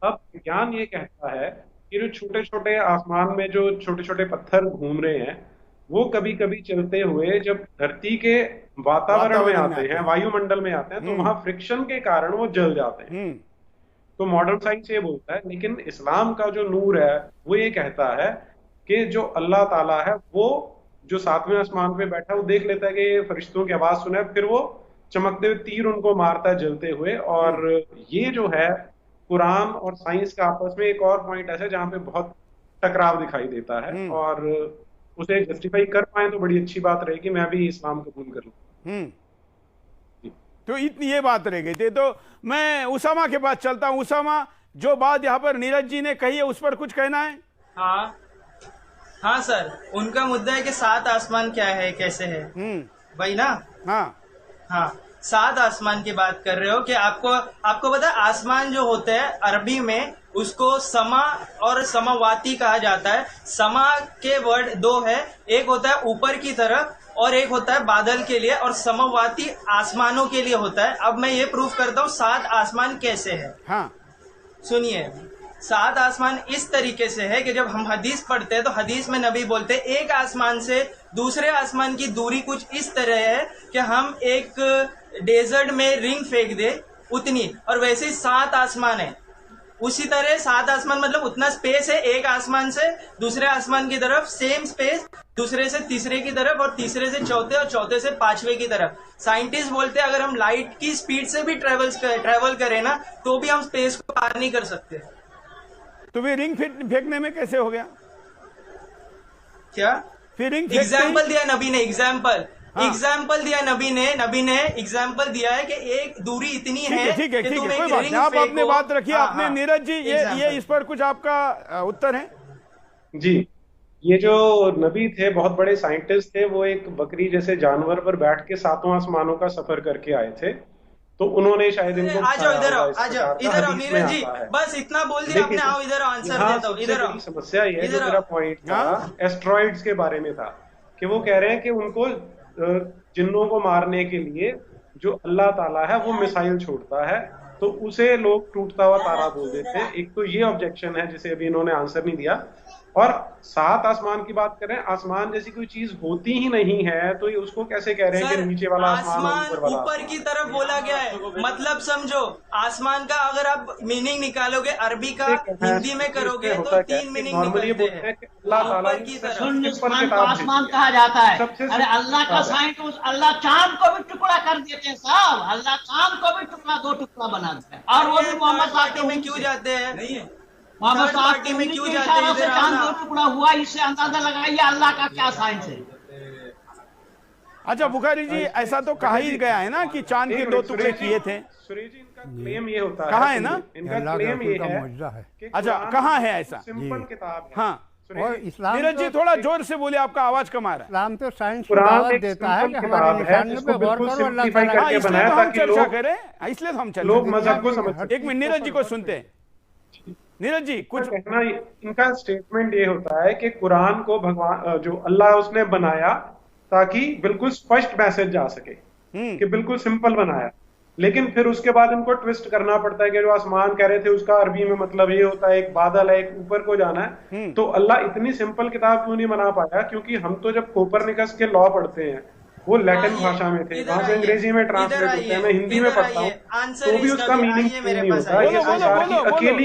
अब विज्ञान ये कहता है कि जो छोटे छोटे आसमान में जो छोटे छोटे पत्थर घूम रहे हैं वो कभी कभी चलते हुए जब धरती के वातावरण में आते हैं, वायुमंडल में आते हैं, तो वहां फ्रिक्शन के कारण वो जल जाते हैं। तो मॉडर्न साइंस ये बोलता है, लेकिन इस्लाम का जो नूर है वो ये कहता है कि जो अल्लाह ताला है वो जो 7वें आसमान पे बैठा वो देख लेता है कि फरिश्तों की आवाज सुना है, फिर वो चमकते हुए तीर उनको मारता है जलते हुए। और ये जो है कुरान और साइंस का आपस में एक और पॉइंट ऐसा है जहाँ पे बहुत टकराव दिखाई देता है, और उसे जस्टिफाई कर पाए तो बड़ी अच्छी बात रहेगी। मैं भी इस्लाम कबूल कर लूं। तो इतनी ये बात रह गई थी। तो मैं उसामा के पास चलता हूं। उसामा, जो बात यहाँ पर नीरज जी ने कही है उस पर कुछ कहना है? हाँ सर, उनका मुद्दा है कि 7 आसमान क्या है, कैसे है, वही ना? हाँ, 7 आसमान की बात कर रहे हो कि आपको पता है आसमान जो होते हैं अरबी में उसको समा और समावाती कहा जाता है। समा के वर्ड 2 है, एक होता है ऊपर की तरफ और एक होता है बादल के लिए, और समावाती आसमानों के लिए होता है। अब मैं ये प्रूफ करता हूँ 7 आसमान कैसे है। सुनिए, 7 आसमान इस तरीके से है कि जब हम हदीस पढ़ते हैं तो हदीस में नबी बोलते हैं एक आसमान से दूसरे आसमान की दूरी कुछ इस तरह है कि हम एक डेजर्ट में रिंग फेंक दे उतनी, और वैसे ही 7 आसमान है। उसी तरह 7 आसमान मतलब उतना स्पेस है, एक आसमान से दूसरे आसमान की तरफ सेम स्पेस, दूसरे से तीसरे की तरफ, और तीसरे से चौथे, और चौथे से 5वें की तरफ। साइंटिस्ट बोलते हैं अगर हम लाइट की स्पीड से भी ट्रेवल करें ना तो भी हम स्पेस को पार नहीं कर सकते। तो फिर रिंग फेंकने में कैसे हो गया? क्या फिर रिंग एग्जाम्पल दिया नबी ने, एग्जाम्पल दिया नबी ने एग्जाम्पल दिया है कि एक दूरी इतनी है। ठीक है, कोई बात नहीं, आप अपनी बात रखिए। आपने नीरज जी ये इस पर कुछ आपका उत्तर है? जी, ये जो नबी थे बहुत बड़े साइंटिस्ट थे, वो एक बकरी जैसे जानवर पर बैठ के 7वां आसमानों का सफर करके आए थे। तो उन्होंने शायद इनको आ जाओ इधर आओ नीरज जी, बस इतना बोल दिया आपने, आओ इधर आंसर देता हूँ। इधर आओ। समस्या ये है, जो मेरा पॉइंट था एस्ट्रॉइड्स के बारे में था कि वो कह रहे हैं कि उनको जिन्नों को मारने के लिए जो अल्लाह ताला है वो मिसाइल छोड़ता है, तो उसे लोग टूटता हुआ तारा बोल देते हैं। एक तो ये ऑब्जेक्शन है जिसे अभी इन्होंने आंसर नहीं दिया। और 7 आसमान की बात करें, आसमान जैसी कोई चीज होती ही नहीं है, तो ये उसको कैसे कह रहे हैं कि नीचे वाला आसमान ऊपर की तरफ बोला गया है। मतलब समझो, आसमान का अगर आप मीनिंग निकालोगे अरबी का हिंदी में करोगे तो 3 मीनिंग निकलते हैं। ऊपर की तरफ आसमान कहा जाता है। अरे अल्लाह का साइंस, अल्लाह चांद को भी टुकड़ा कर देते हैं साहब, अल्लाह चांद को भी टुकड़ा 2 टुकड़ा बना देते हैं। और वो भी मोहम्मद साहब में क्यों जाते हैं? मोहम्मद साहब में क्यों जाते हैं? चांद 2 टुकड़ा हुआ, इससे अंदाजा लगाइए अल्लाह का क्या साइंस है। अच्छा बुखारी जी, ऐसा तो कहा ही गया है ना कि चांद के 2 टुकड़े किए थे। सुरेश जी, इनका क्लेम ये होता है, कहा है ना, इनका क्लेम ये है। अच्छा, कहाँ है ऐसा? सिंपल किताब है। हाँ, और इस्लाम नीरज जी थोड़ा जोर से बोले, आपका आवाज कम आ रहा है। इस्लाम तो साइंस को दावत देता है कि हमारे निशानियों पे गौर करो, अल्लाह ताला इसलिए तो हम चर्चा करें, इसलिए हम लोग मजहब को समझ। एक मिनट नीरज जी को सुनते हैं। नीरज जी कुछ कहना, इनका स्टेटमेंट ये होता है कि कुरान को भगवान जो अल्लाह उसने बनाया ताकि बिल्कुल स्पष्ट मैसेज जा सके, कि बिल्कुल सिंपल बनाया। लेकिन फिर उसके बाद इनको ट्विस्ट करना पड़ता है कि जो आसमान कह रहे थे उसका अरबी में मतलब ये होता है एक बादल है, एक ऊपर को जाना है। तो अल्लाह इतनी सिंपल किताब क्यों नहीं बना पाया? क्योंकि हम तो जब कोपरनिकस के लॉ पढ़ते हैं वो लैटिन भाषा में थे, वहां से अंग्रेजी में ट्रांसलेट होते हैं, मैं हिंदी में पढ़ता हूँ, तो भी उसका मीनिंग नहीं होता। ये संसार की अकेली,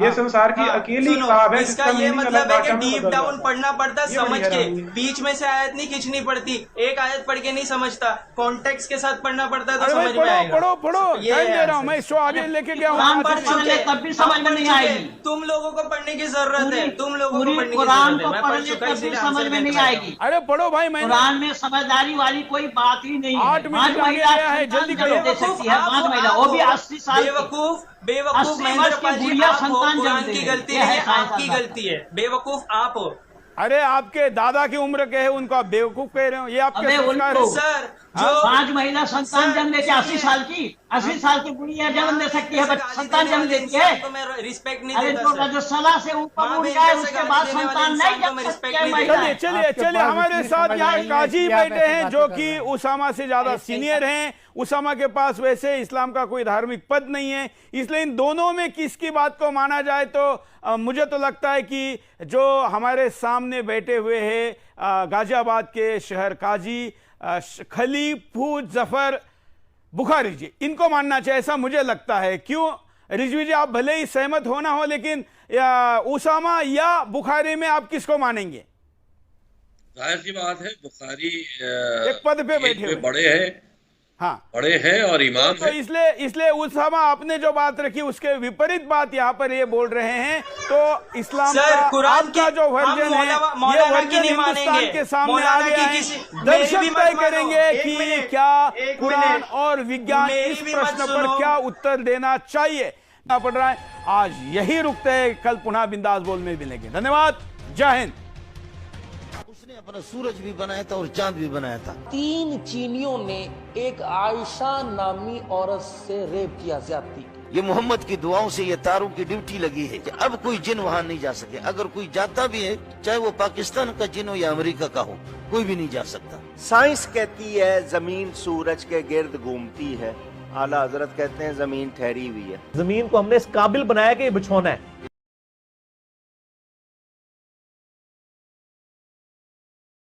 ये संसार की अकेली किताब है इसका ये मतलब है कि डीप डाउन पढ़ना पड़ता है समझ के, बीच में से आयत नहीं खींचनी पड़ती। एक आयत पढ़ के नहीं समझता, कॉन्टेक्स्ट के साथ पढ़ना पड़ता है तो समझ में आएगा। पढ़ो ये दे रहा हूँ मैं, इसको आगे लेके गया हूँ, तब भी समझ में नहीं आएगी। तुम लोगों को पढ़ने की जरूरत है, तुम लोगों को पढ़ने की कुरान को पढ़ने तब भी समझ में नहीं आएगी। अरे पढ़ो भाई, मैं कुरान में समझदारी समझदारी वाली कोई बात ही नहीं है। 8 मिनट 5 आगे महिला गया है, जल्दी संतान जन्म करो। दे सकती है, 5 महिला, वो भी 80 साल की। बेवकूफ 80 वर्ष महेंद्र की पाल जी, बुढ़िया आप हो, संतान जन्म कुरान दे की रही गलती है। नहीं ये है, है आपकी गलती है। बेवकूफ आप हो। अरे आपके दादा की उम्र के है, उनको आप बेवकूफ कह रहे हो, ये आपके अबे संस्कार उनको है। सर जो जो 5 महिला संतान जन्म देती है, 80 साल की, 80 साल की बुढ़िया जन्म दे सकती है, संतान जन्म देती है। तो मैं रिस्पेक्ट नहीं अरे देता जो सर। रजस्वला से ऊपर माँ उठ बहन जाए जैसे उसके गाली बाद देने वाले संतान इंसान नहीं को जन्म मैं सकती respect है नहीं महिला। चलिए चलिए आपके चलिए, पास हमारे इतनी साथ समझ यहाँ आई नहीं काजी कि आप बैठे ऐसी हैं बातें जो कर कि रहे हैं। उसामा से ज्यादा सीनियर हैं। उसामा के पास वैसे इस्लाम का कोई धार्मिक पद नहीं है, इसलिए इन दोनों में किसकी बात को माना जाए तो मुझे तो लगता है कि जो हमारे सामने बैठे हुए हैं गाजियाबाद के शहर काजी खलीफू जफर बुखारी जी, इनको मानना चाहिए, ऐसा मुझे लगता है। क्यों रिजवी जी, आप भले ही सहमत होना हो, लेकिन उसामा या बुखारी में आप किसको मानेंगे? जाहिर सी बात है, बुखारी एक पद पे बैठे हुए बड़े हैं, हाँ बड़े हैं और इमाम तो हैं। इसलिए उसामा आपने जो बात रखी उसके विपरीत बात यहाँ पर ये बोल रहे हैं। तो इस्लाम सर, का कुरान आपका की जो वर्जन है, ये मौलाना की वर्जन नहीं हिंदुस्तान मानेंगे। के सामने मौलाना आ गया की है। किसी- मेरी दर्शक भी मत तय मानो। करेंगे एक कि मिनट, क्या एक कुरान मिनट। और विज्ञान मेरी इस भी मत प्रश्न पर सुनो। क्या उत्तर देना चाहिए पड़ रहा है। आज यही रुकते हैं, कल पुनः बिंदास बोल में मिलेंगे। धन्यवाद, जय हिंद। उसने अपना सूरज भी बनाया था और चांद भी बनाया था। 3 चीनियों ने एक आयशा नामी औरत से रेप किया, ज्यादती की। ये मोहम्मद की दुआओं से ये तारों की ड्यूटी लगी है कि अब कोई जिन वहाँ नहीं जा सके। अगर कोई जाता भी है, चाहे वो पाकिस्तान का जिन हो या अमेरिका का हो, कोई भी नहीं जा सकता। साइंस कहती है जमीन सूरज के गिर्द घूमती है, आला हजरत कहते हैं जमीन ठहरी हुई है। जमीन को हमने इस काबिल बनाया कि ये बिछौना है।